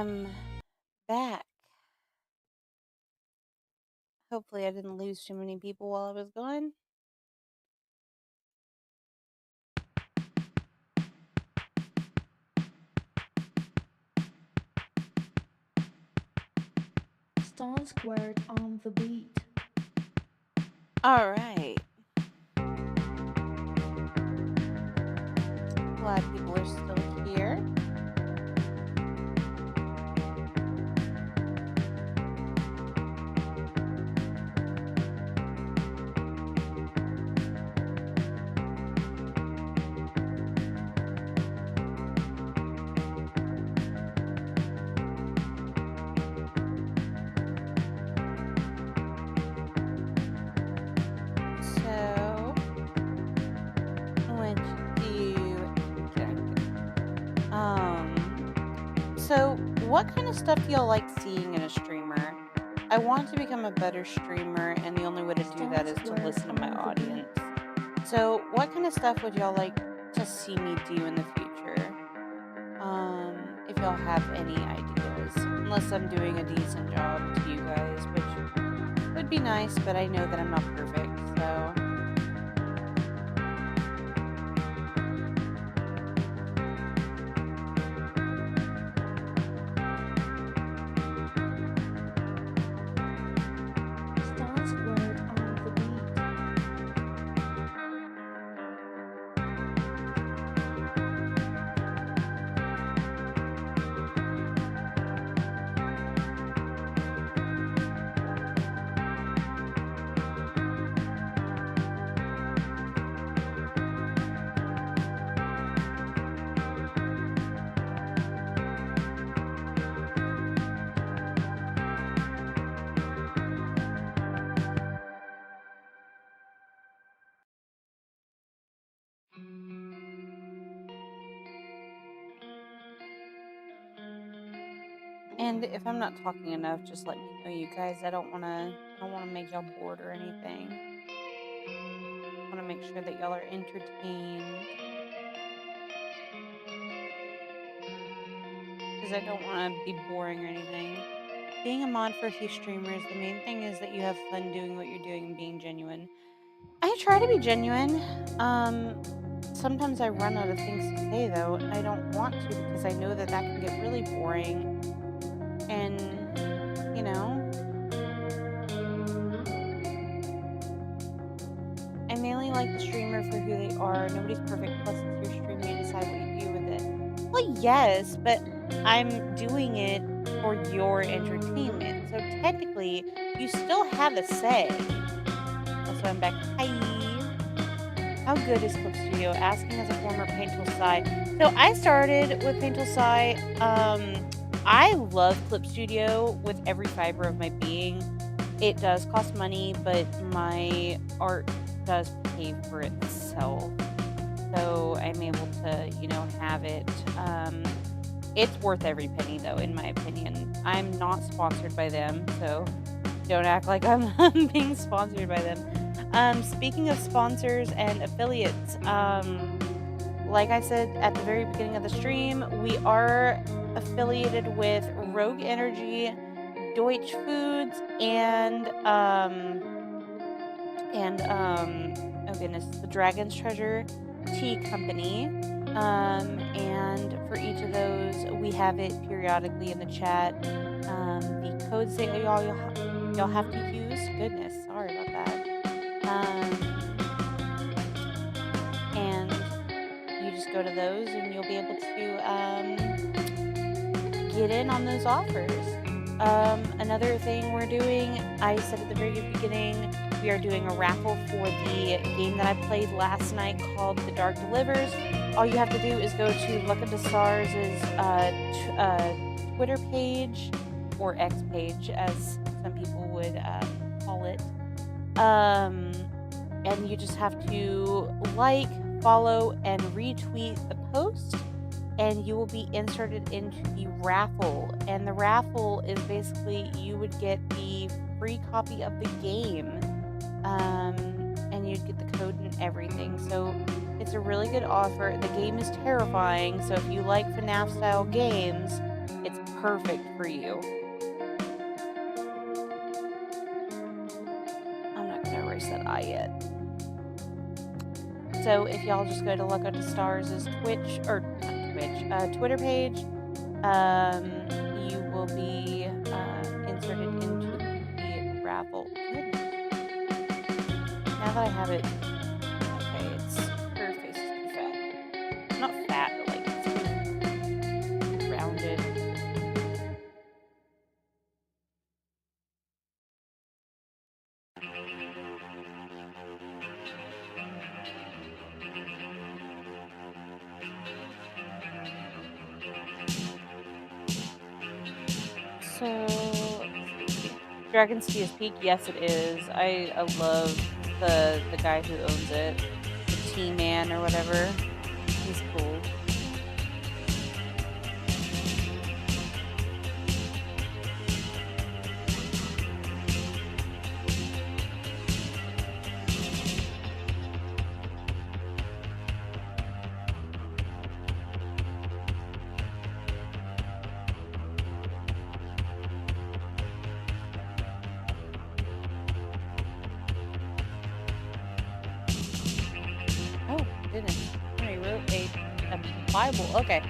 am back. Hopefully, I didn't lose too many people while I was gone. Stone squared on the beat. All right. Glad people are still here. So, what so what kind of stuff do y'all like seeing in a streamer? I want to become a better streamer, and the only way to do that is to listen to my audience. So, what kind of stuff would y'all like to see me do in the future? If y'all have any ideas, unless I'm doing a decent job to you guys, which would be nice, but I know that I'm not perfect, so. Stone squared on the beat. And if I'm not talking enough, just let me know, you guys. I don't wanna make y'all bored or anything. I wanna make sure that y'all are entertained. Because I don't wanna be boring or anything. Being a mod for a few streamers, the main thing is that you have fun doing what you're doing and being genuine. I try to be genuine. Sometimes I run out of things to say though, and I don't want to because I know that that can get really boring. And, you know, I mainly like the streamer for who they are. Nobody's perfect, plus it's your stream, you decide what you do with it. Well, yes, but I'm doing it for your entertainment. So technically, you still have a say. Also, I'm back. Hi. How good is Clip Studio? Asking as a former Paint Tool Sci. So I started with Paint Tool Sci. I love Clip Studio with every fiber of my being. It does cost money, but my art does pay for itself. So I'm able to, have it. It's worth every penny, though, in my opinion. I'm not sponsored by them, so don't act like I'm being sponsored by them. Speaking of sponsors and affiliates, like I said at the very beginning of the stream, we are affiliated with Rogue Energy, Deutsche Foods, and oh goodness, the Dragon's Treasure Tea Company. And for each of those, we have it periodically in the chat. The codes that y'all have to use. Goodness, sorry about that. And you just go to those, and you'll be able to get in on those offers. Another thing we're doing, I said at the very beginning, we are doing a raffle for the game that I played last night called The Dark Delivers. All you have to do is go to LuckoDaStars' Twitter page, or X page, as some people would call it. And you just have to like, follow, and retweet the post, and you will be inserted into the raffle. And the raffle is basically you would get the free copy of the game, and you'd get the code and everything. So it's a really good offer. The game is terrifying, so if you like FNAF style games, it's perfect for you. I'm not going to erase that I yet. So if y'all just go to LuckoDaStars' Twitter page, you will be inserted into the raffle. Goodness. Now that I have it, okay, her face is too fat. Not fat, but like it's too rounded. So, let's see. Dragon's Teeth Peak, yes it is. I love the guy who owns it. The T-Man or whatever. He's cool. Goodness. I wrote a Bible. Okay.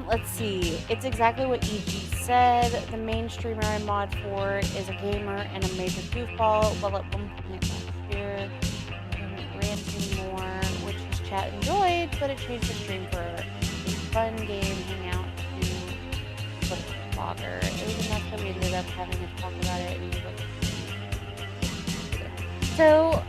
Let's see. It's exactly what EG said. The main streamer I mod for is a gamer and a major goofball. Well, at one point last year, I didn't rant anymore, which his chat enjoyed, but it changed the stream for a fun game hangout to put it in a blogger. It was enough that we ended up having to talk about it. And he was like, so,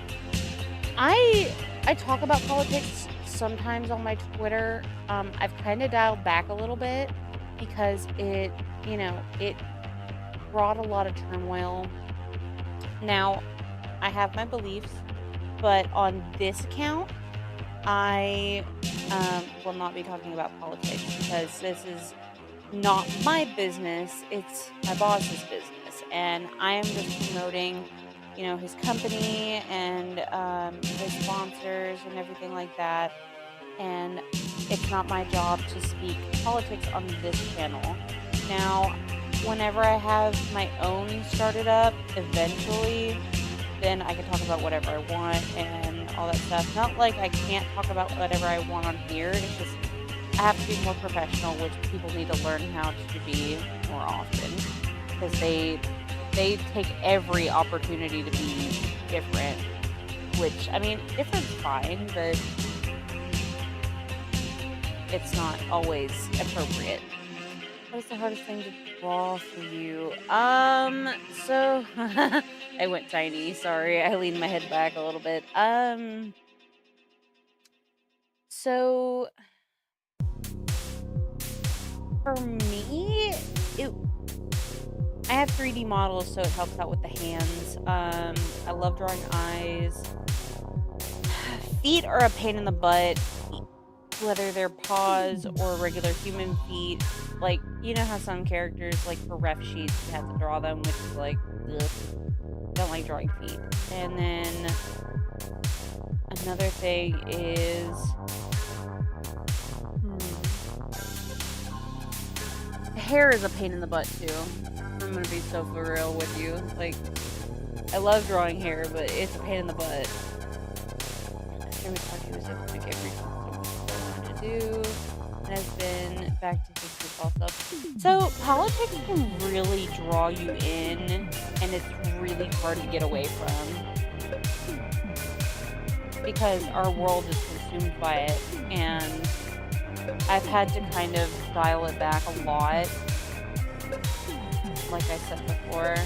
I talk about politics sometimes on my Twitter. I've kind of dialed back a little bit because it brought a lot of turmoil. Now, I have my beliefs, but on this account, I will not be talking about politics because this is not my business. It's my boss's business, and I am just promoting his company and his sponsors and everything like that. And it's not my job to speak politics on this channel. Now, whenever I have my own started up, eventually, then I can talk about whatever I want and all that stuff. Not like I can't talk about whatever I want on here. It's just I have to be more professional, which people need to learn how to be more often. Because they take every opportunity to be different, which, I mean, different's fine, but it's not always appropriate. What is the hardest thing to draw for you? So, I went tiny, sorry, I leaned my head back a little bit. So, for me, I have 3D models, so it helps out with the hands. I love drawing eyes. Feet are a pain in the butt, whether they're paws or regular human feet. Like, you know how some characters, like for ref sheets, you have to draw them, which is like, ugh. Don't like drawing feet. And then another thing is, hair is a pain in the butt too. I'm gonna be so for real with you. Like, I love drawing hair, but it's a pain in the butt. Every party was able to make every so much I wanted to do, and has been back to his football stuff. So politics can really draw you in, and it's really hard to get away from because our world is consumed by it, and I've had to kind of dial it back a lot. Like I said before,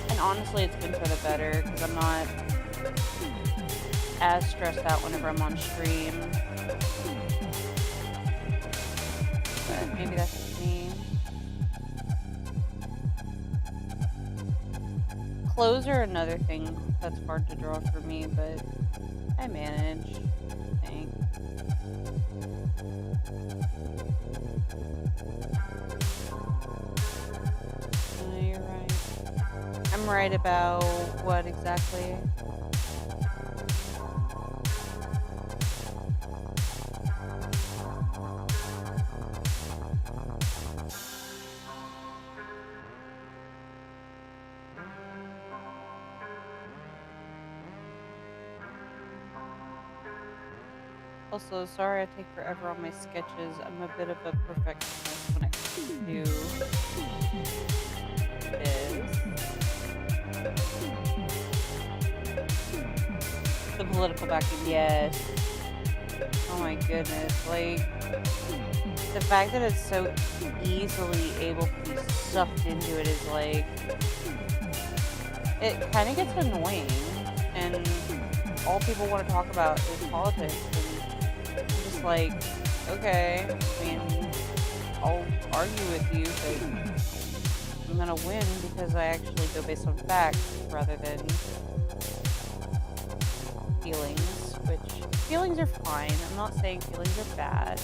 and honestly it's been for the better because I'm not as stressed out whenever I'm on stream, but maybe that's just me. Clothes are another thing that's hard to draw for me, but I manage, I think. You're right. I'm right about what exactly? Also, sorry I take forever on my sketches. I'm a bit of a perfectionist when it comes to this. The political backing, yes. Oh my goodness, like, the fact that it's so easily able to be sucked into it is like, it kind of gets annoying, and all people want to talk about is politics, and I'm just like, okay, I mean, I'll argue with you, but I'm gonna win because I actually go based on facts rather than feelings, which feelings are fine. I'm not saying feelings are bad.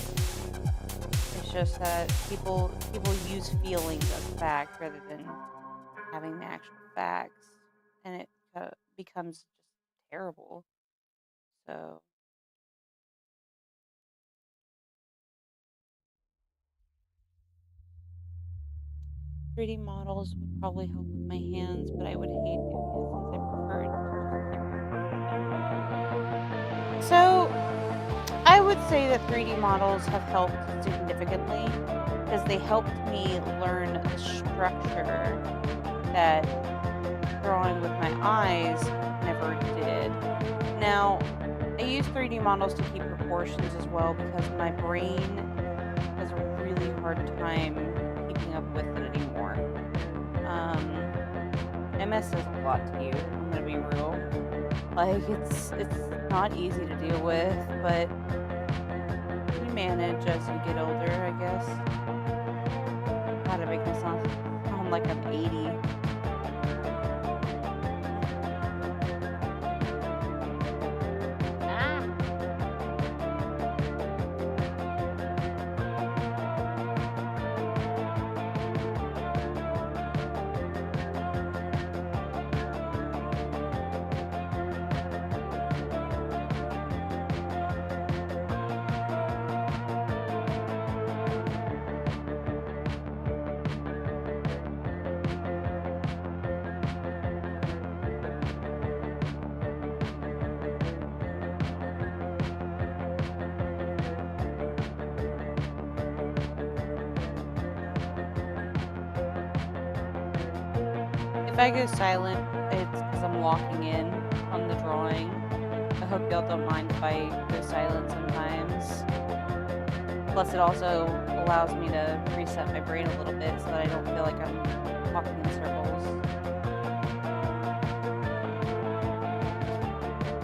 It's just that people use feelings as fact rather than having the actual facts, and it becomes just terrible. So 3D models would probably help with my hands, but I would hate doing it since I prefer it to just keep moving. So I would say that 3D models have helped significantly because they helped me learn the structure that drawing with my eyes never did. Now, I use 3D models to keep proportions as well because my brain has a really hard time keeping up with it anymore. MS does a lot to you, I'm gonna be real. Like, it's not easy to deal with, but you manage as you get older, I guess. How to make me sound like I'm 80. Ah. If I go silent, it's because I'm locking in on the drawing. I hope y'all don't mind if I go silent sometimes. Plus, it also allows me to reset my brain a little bit so that I don't feel like I'm walking in circles.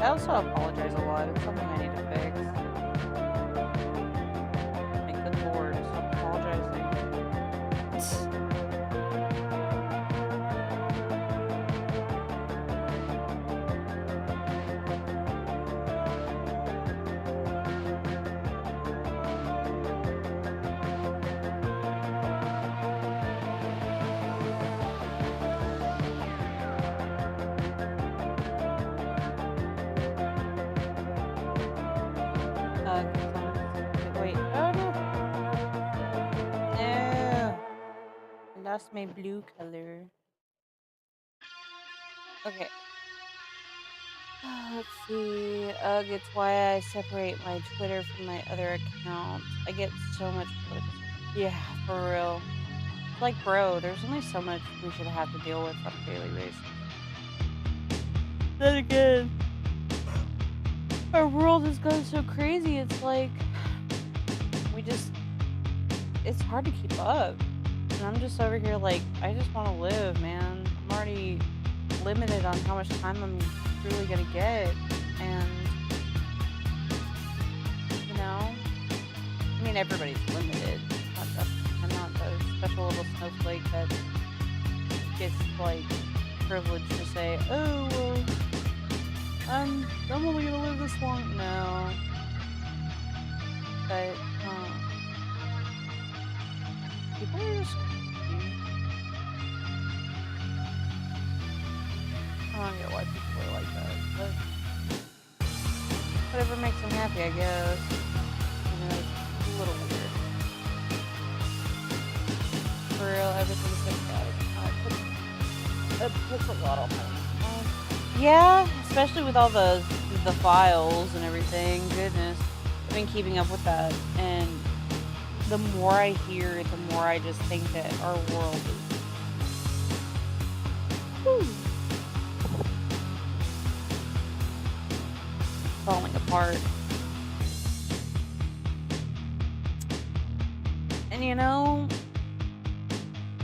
I also apologize a lot. It's something I need to fix. Like, good lord, stop apologizing. Wait, oh no! No! I lost my blue color. Okay. Let's see. Ugh, it's why I separate my Twitter from my other accounts. I get so much political stuff. Yeah, for real. It's like, bro, there's only so much we should have to deal with on a daily basis. Then again, our world has gone so crazy, it's like, it's hard to keep up. And I'm just over here like, I just want to live, man. I'm already limited on how much time I'm really gonna get. And, you know, I mean, everybody's limited. I'm not the special little snowflake that gets, like, privileged to say, oh, well, I'm only gonna live this long. No. But, people are just crazy. I don't get why people are like that, but whatever makes them happy, I guess. You know, it's a little weird. For real, everything's like that. It puts a lot on me. Yeah, especially with all the files and everything. Goodness. been keeping up with that, and the more I hear, the more I just think that our world is whew, falling apart. And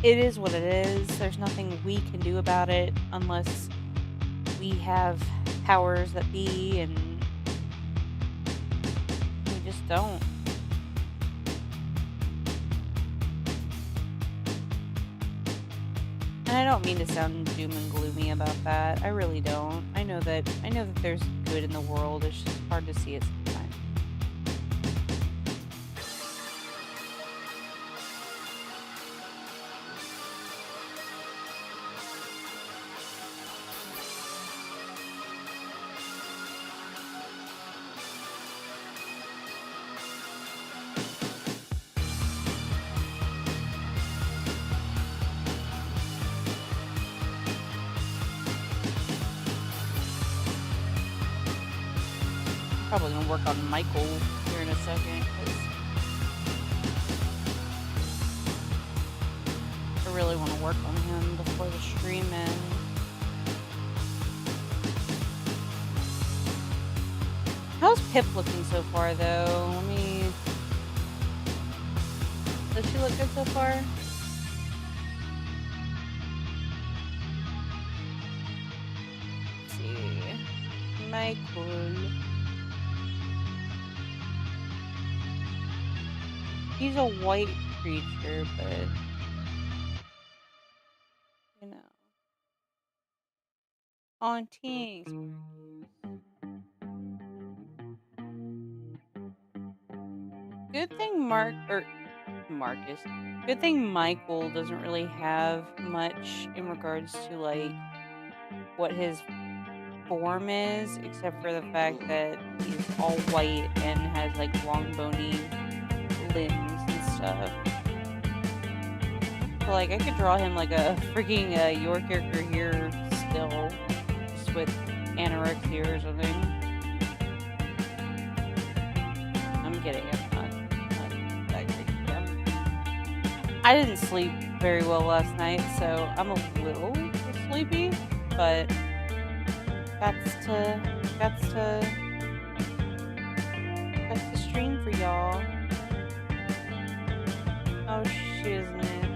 it is what it is. There's nothing we can do about it unless we have powers that be, and we just don't. And I don't mean to sound doom and gloomy about that. I really don't. I know that there's good in the world. It's just hard to see it sometimes. Probably gonna work on Michael here in a second, 'cause I really want to work on him before the stream ends. How's Pip looking so far, though? Does she look good so far? Let's see. Michael. He's a white creature, but you know. Auntie. Good thing Marcus. Good thing Michael doesn't really have much in regards to like what his form is, except for the fact that he's all white and has like long bony limbs and stuff. So like I could draw him like a freaking your character here still, just with anorexia or something. I'm kidding. I'm not that crazy. I didn't sleep very well last night, so I'm a little sleepy, but that's to stream for y'all. Oh, shiznit.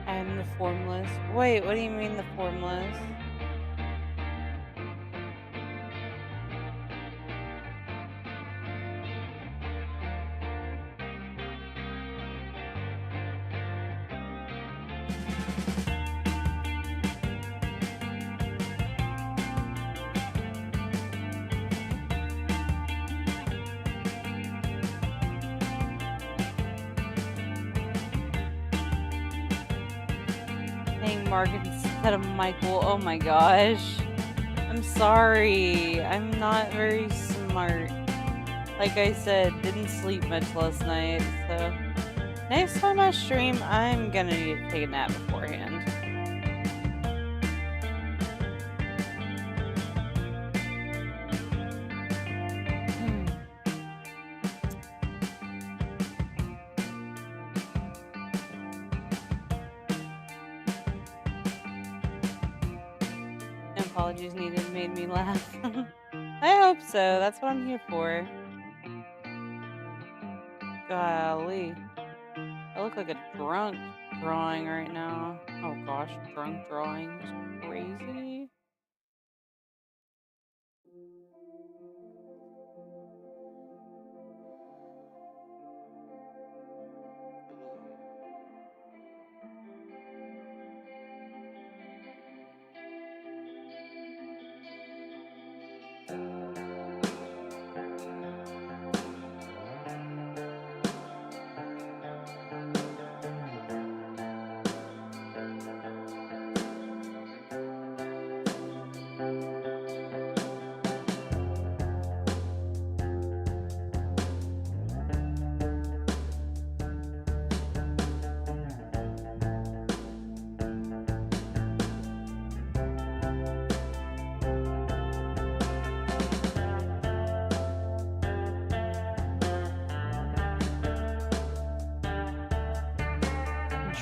I'm the formless. Wait, what do you mean the formless? Saying Margaret instead of Michael. Oh my gosh. I'm sorry. I'm not very smart. Like I said, didn't sleep much last night, so next time I stream, I'm gonna need to take a nap beforehand. No apologies needed, made me laugh. I hope so. That's what I'm here for. Golly. I look like a drunk drawing right now. Oh gosh, drunk drawing is crazy.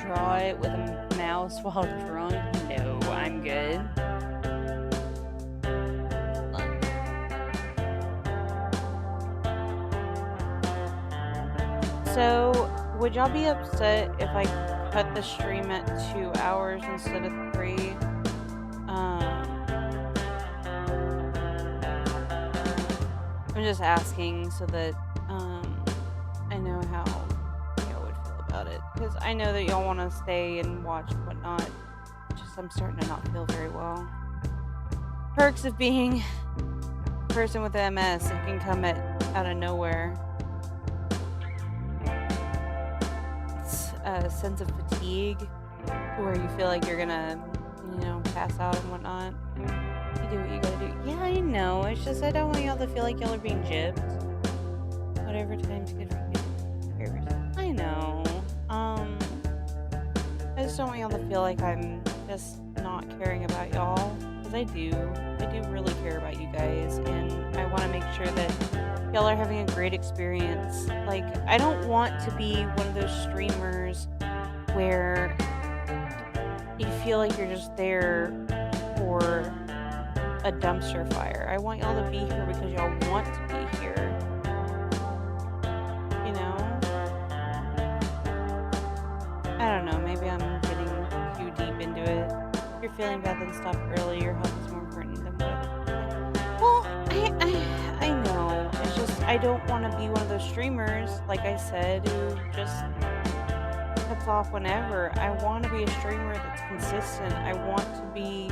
draw it with a mouse while drunk? No, I'm good. So, would y'all be upset if I cut the stream at 2 hours instead of 3? I'm just asking so that I know how y'all would feel about it. Because I know that y'all want to stay and watch and whatnot. Just I'm starting to not feel very well. Perks of being a person with MS, it can come out of nowhere. It's a sense of fatigue to where you feel like you're gonna, pass out and whatnot. You do what you gotta do. Yeah, I know. It's just I don't want y'all to feel like y'all are being gypped. Whatever time's good for you. I know. I just don't want y'all to feel like I'm just not caring about y'all. Because I do. I do really care about you guys. And I want to make sure that y'all are having a great experience. Like, I don't want to be one of those streamers where you feel like you're just there for a dumpster fire. I want y'all to be here because y'all want to be here. You know? I don't know. Maybe I'm getting too deep into it. If you're feeling bad, then stop early. Your health is more important than what. Well, I know. It's just I don't want to be one of those streamers, like I said, who just cuts off whenever. I want to be a streamer that's consistent. I want to be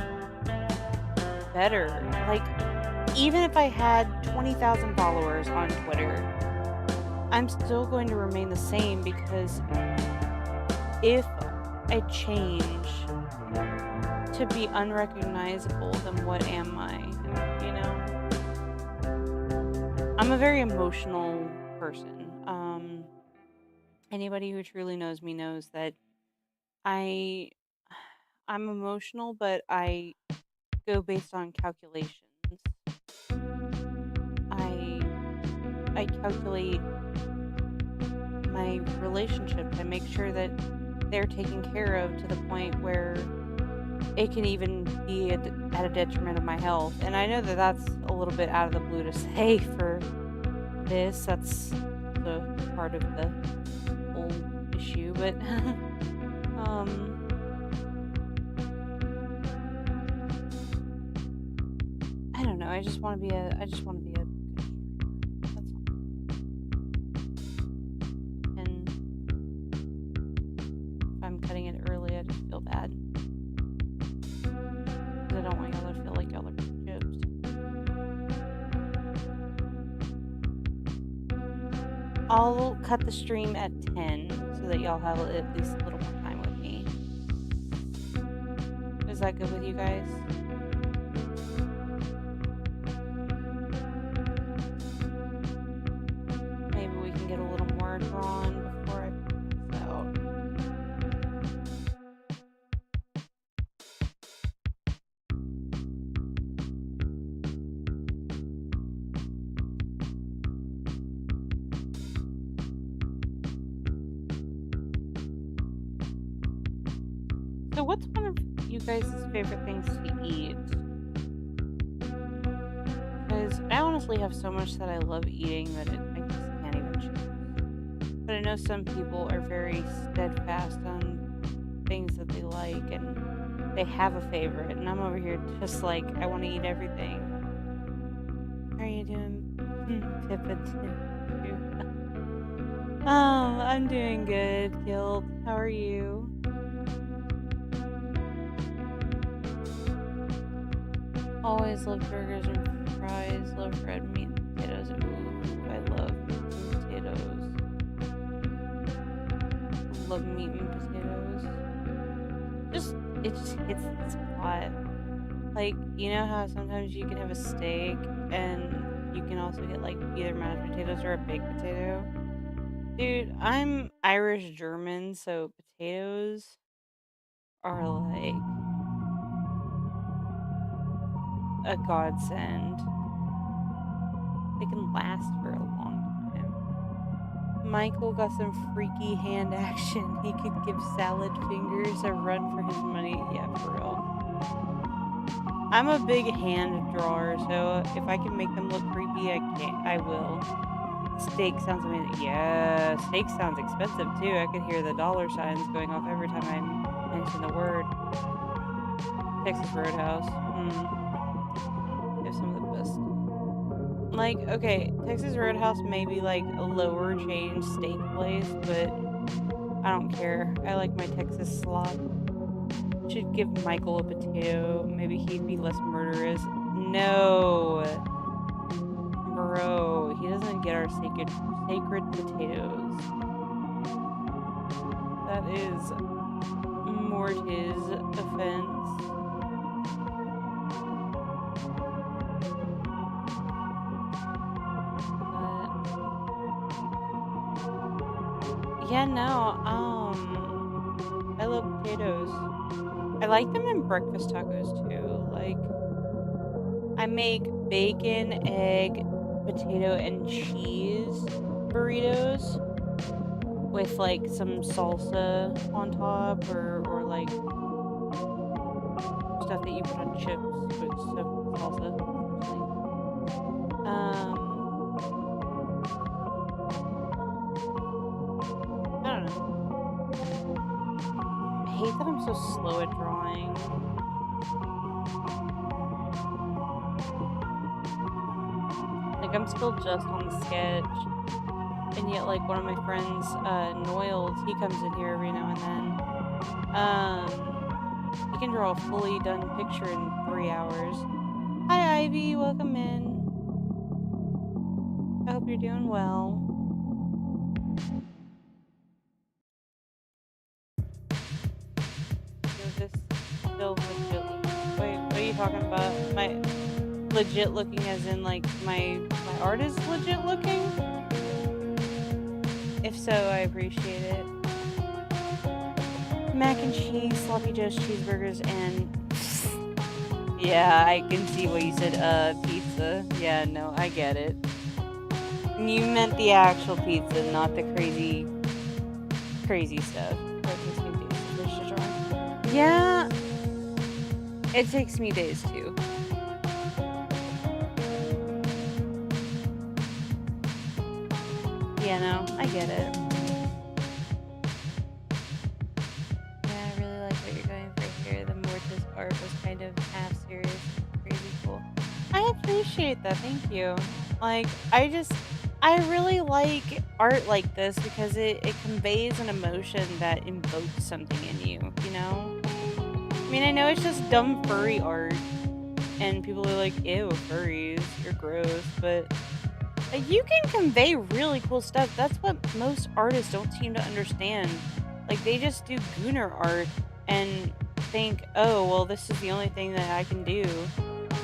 better. Like, even if I had 20,000 followers on Twitter, I'm still going to remain the same because if I change to be unrecognizable, then what am I? You know? I'm a very emotional person. Anybody who truly knows me knows that I'm emotional, but I go based on calculations. I calculate my relationships. I make sure that they're taken care of to the point where it can even be at a detriment of my health. And I know that that's a little bit out of the blue to say for this. That's the part of the whole issue, but I don't know. I just want to be a good streamer. That's all. And if I'm cutting it early, I just feel bad. Because I don't want y'all to feel like y'all are being gypped. I'll cut the stream at 10 so that y'all have at least a little more time with me. Is that good with you guys? Maybe we can get a little more drawn before I put this out. So what's one of you guys' favorite things to eat? Because I honestly have so much that I love eating that I just can't even choose. But I know some people are very steadfast on things that they like and they have a favorite. And I'm over here just like, I want to eat everything. How are you doing, Pip and Tim? Oh, I'm doing good, Guild. How are you? Always love burgers and fries. Love red meat and potatoes. Ooh, I love meat and potatoes. Love meat and potatoes. It just hits the spot. Like, you know how sometimes you can have a steak and you can also get like either mashed potatoes or a baked potato? Dude, I'm Irish German, so potatoes are like a godsend. They can last for a long time. Michael got some freaky hand action. He could give salad fingers a run for his money. Yeah, for real. I'm a big hand drawer, so if I can make them look creepy, I will. Steak sounds amazing. Yeah, steak sounds expensive too. I could hear the dollar signs going off every time I mention the word. Texas Roadhouse. They have some of the best. Like, okay, Texas Roadhouse may be like a lower chain steak place, but I don't care. I like my Texas slop. Should give Michael a potato. Maybe he'd be less murderous. No. Bro, he doesn't get our sacred potatoes. That is Mortis offense. But yeah, no, I love potatoes. I like them in breakfast tacos too. Like, I make bacon, egg, potato, and cheese burritos with like some salsa on top, or like stuff that you put on chips with some salsa. I don't know. I hate that I'm so slow at drawing. Like, I'm still just on the sketch, and yet, like, one of my friends, Noyles, he comes in here every now and then. He can draw a fully done picture in 3 hours. Hi, Ivy, welcome in. I hope you're doing well. This still legit. Wait, what are you talking about? My legit looking as in like my art is legit looking? If so, I appreciate it. Mac and cheese, sloppy joe's, cheeseburgers, and yeah, I can see what you said. Pizza. Yeah, no, I get it. You meant the actual pizza, not the crazy stuff. Yeah, it takes me days too. Yeah, no, I get it. Yeah, I really like what you're going for here. The Mortis art was kind of half serious, crazy cool. I appreciate that, thank you. Like, I really like art like this because it conveys an emotion that invokes something in you, you know? I mean, I know it's just dumb furry art, and people are like, ew, furries, you're gross, but like, you can convey really cool stuff. That's what most artists don't seem to understand. Like, they just do Gooner art and think, oh, well, this is the only thing that I can do.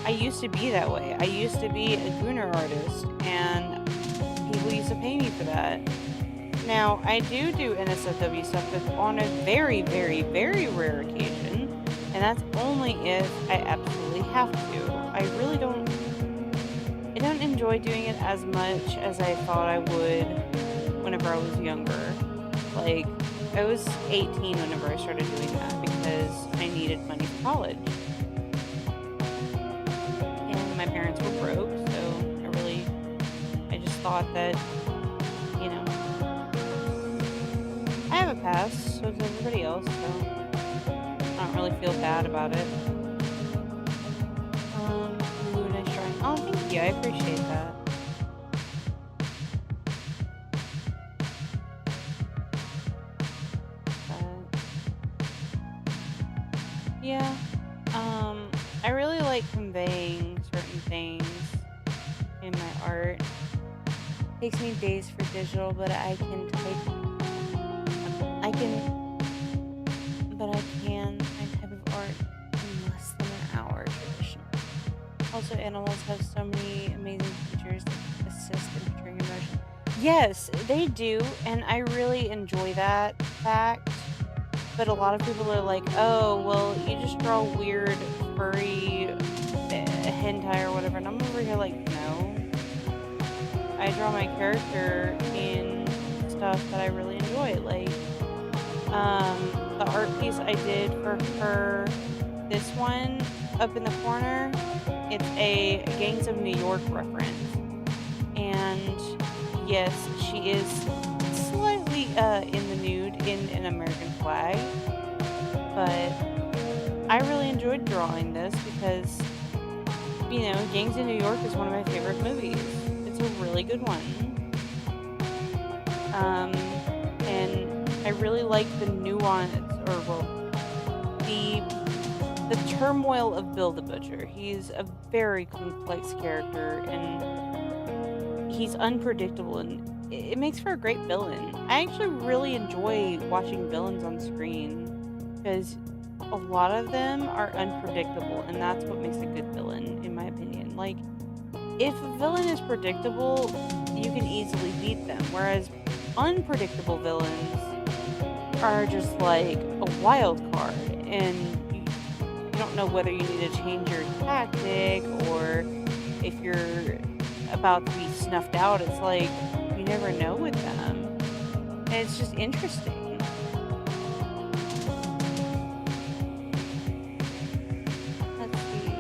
I used to be that way. I used to be a Gooner artist, and people used to pay me for that. Now, I do NSFW stuff, but on a very, very, very rare occasion. And that's only if I absolutely have to. I really don't enjoy doing it as much as I thought I would whenever I was younger. Like, I was 18 whenever I started doing that because I needed money for college. And my parents were broke, so I just thought that, you know, I have a past, so does everybody else, so I don't really feel bad about it. Ooh, nice drawing. Oh, thank you. I appreciate that. But, yeah. I really like conveying certain things in my art. It takes me days for digital, but I can type type of art in less than an hour traditionally. Also, animals have so many amazing features that assist in portraying emotion. Yes, they do, and I really enjoy that fact. But a lot of people are like, oh, well, you just draw weird, furry hentai or whatever. And I'm over here like, no. I draw my character in stuff that I really enjoy. Like the art piece I did for her, this one up in the corner, it's a Gangs of New York reference. And yes, she is slightly in the nude in an American flag, but I really enjoyed drawing this because, Gangs in New York is one of my favorite movies. It's a really good one. And I really like the nuance, or well, the turmoil of Bill the Butcher. He's a very complex character, and he's unpredictable, and it makes for a great villain. I actually really enjoy watching villains on screen because a lot of them are unpredictable, and that's what makes a good villain, in my opinion. Like, if a villain is predictable, you can easily beat them, whereas unpredictable villains are just like a wild card, and you don't know whether you need to change your tactic, or if you're about to be snuffed out. It's like you never know with them, and it's just interesting. Let's see.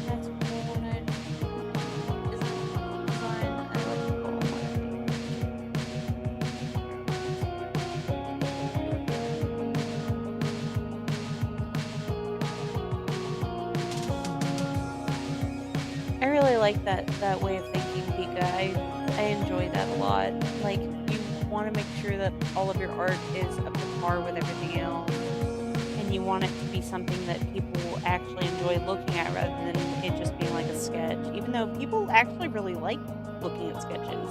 That's component. Is it design? I like the goal one. I really like that way of thinking, Pika. I enjoy that a lot. Like, you want to make sure that all of your art is up to par with everything else, and you want it to be something that people actually enjoy looking at rather than it just being like a sketch. Even though people actually really like looking at sketches,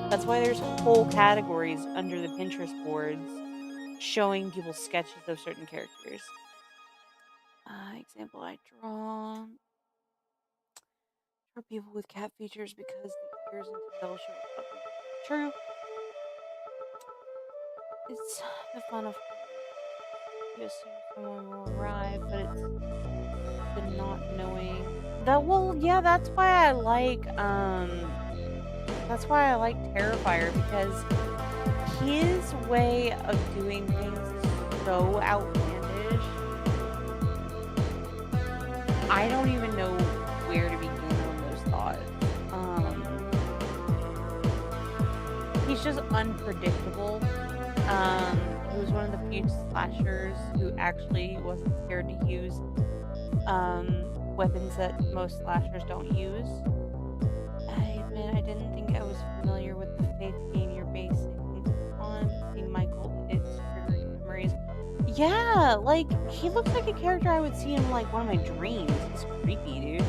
that's why there's whole categories under the Pinterest boards showing people sketches of certain characters. Example I draw. For people with cat features because the ears and tail show up. True. It's the fun of you assume someone will arrive, but it's the not knowing. Yeah, that's why I like Terrifier, because his way of doing things is so outlandish. I don't even know where to begin on those thoughts. He's just unpredictable. He was one of the few slashers who actually wasn't scared to use weapons that most slashers don't use. I admit I didn't think I was familiar with the faith game you're basing on. Seeing Michael, it's triggering memories. Yeah, like, he looks like a character I would see in, like, one of my dreams. He's creepy, dude.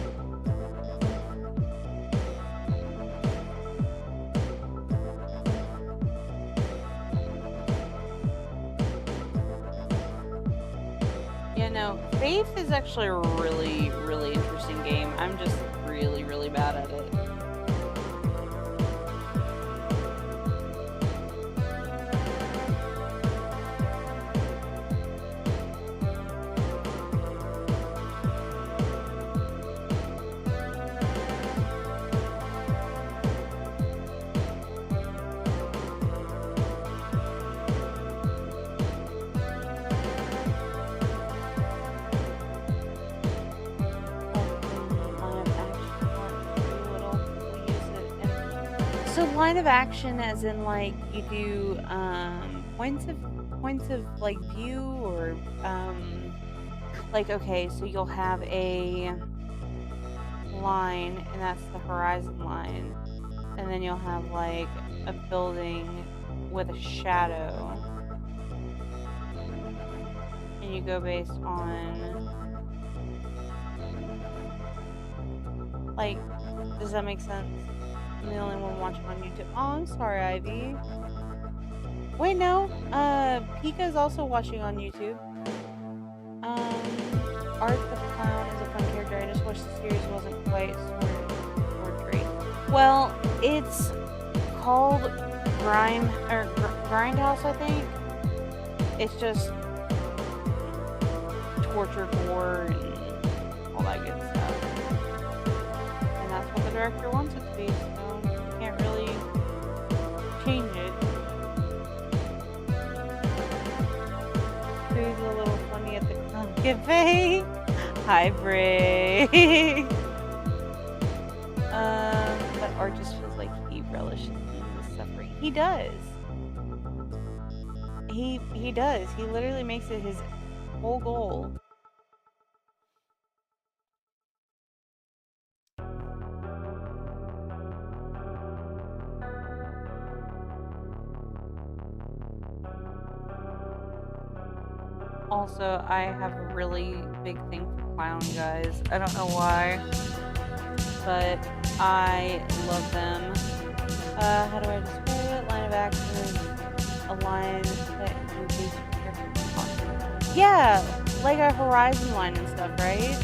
Yeah, no, Faith is actually a really, really interesting game. I'm just really, really bad at it. So line of action, as in like you do points of like view, or like, okay, so you'll have a line, and that's the horizon line, and then you'll have like a building with a shadow, and you go based on, like, does that make sense? I'm the only one watching on YouTube. Oh, I'm sorry, Ivy. Wait, no. Pika is also watching on YouTube. Art the Clown is a fun character. I just wish the series wasn't quite swordry. Well, it's called Grindhouse, I think. It's just torture, gore, and all that good stuff. And that's what the director wants it to be, so you can't really Skip Bay. Hi, Bray. But Art just feels like he relishes in the suffering. He does. He does. He literally makes it his whole goal. Also, I have a really big thing for clown guys. I don't know why, but I love them. How do I describe it? Line of action is a line that you base your character on. Yeah, like a horizon line and stuff, right?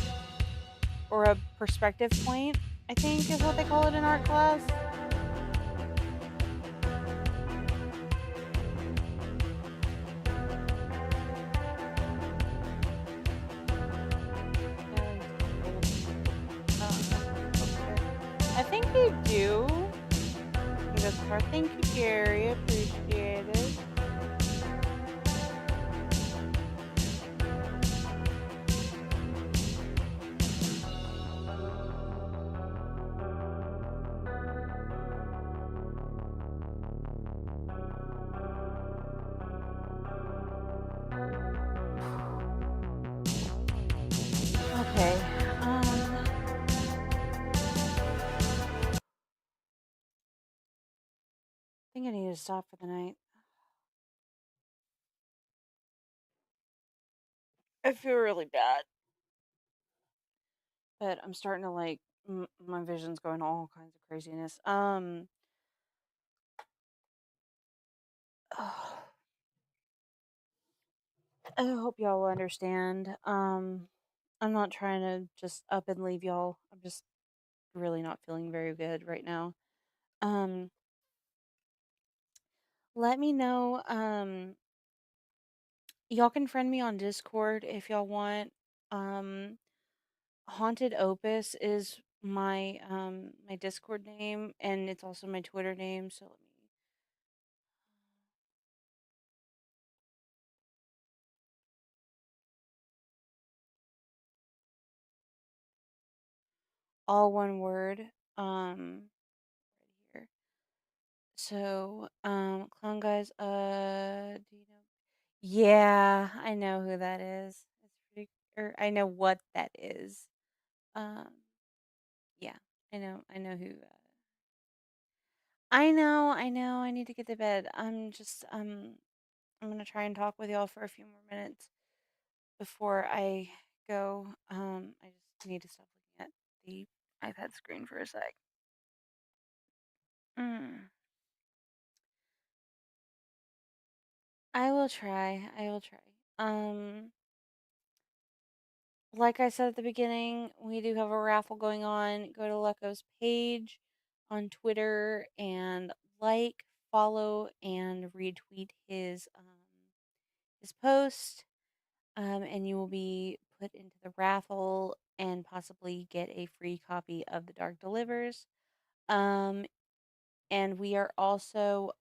Or a perspective point, I think is what they call it in art class. I think they do. This part. Thank you, Gary. Appreciate it. Okay. I think I need to stop for the night. I feel really bad, but I'm starting to like my vision's going all kinds of craziness. I hope y'all will understand. I'm not trying to just up and leave y'all. I'm just really not feeling very good right now. Um, let me know. Y'all can friend me on Discord if y'all want. Um, Haunted Opus is my Discord name, and it's also my Twitter name. So let me. All one word. Right here. So, clown guys. Do you know? Yeah, I know who that is. It's pretty, or I know what that is. Um, yeah, I know who. I know. I need to get to bed. I'm gonna try and talk with y'all for a few more minutes before I go. I just need to stop looking at the iPad screen for a sec. Mm. I will try. I will try. Like I said at the beginning, we do have a raffle going on. Go to Lucko's page on Twitter and like, follow, and retweet his post. And you will be put into the raffle and possibly get a free copy of The Dark Delivers. Um, and we are also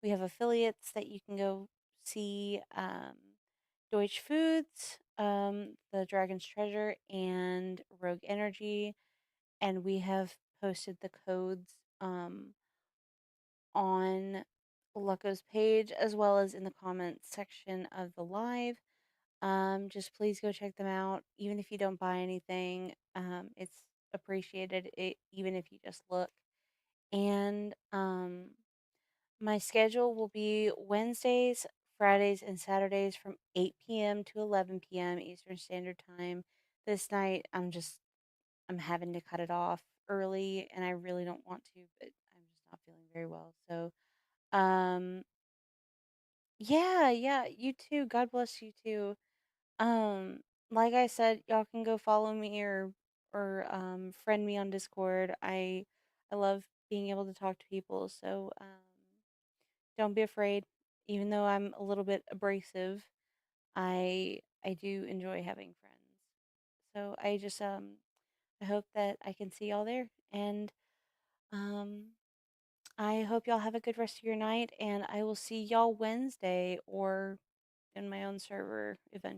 we have affiliates that you can go see. Deutsche Foods, the Dragon's Treasure, and Rogue Energy. And we have posted the codes on Lucko's page as well as in the comments section of the live. Just please go check them out. Even if you don't buy anything, it's appreciated, even if you just look. And my schedule will be Wednesdays, Fridays, and Saturdays from 8 p.m. to 11 p.m. Eastern Standard Time. This night, I'm having to cut it off early, and I really don't want to, but I'm just not feeling very well. So, um, yeah, you too. God bless you too. Um, like I said, y'all can go follow me or friend me on Discord. I love being able to talk to people. So, don't be afraid. Even though I'm a little bit abrasive, I do enjoy having friends. So I hope that I can see y'all there, and um I hope y'all have a good rest of your night, and I will see y'all Wednesday or in my own server eventually.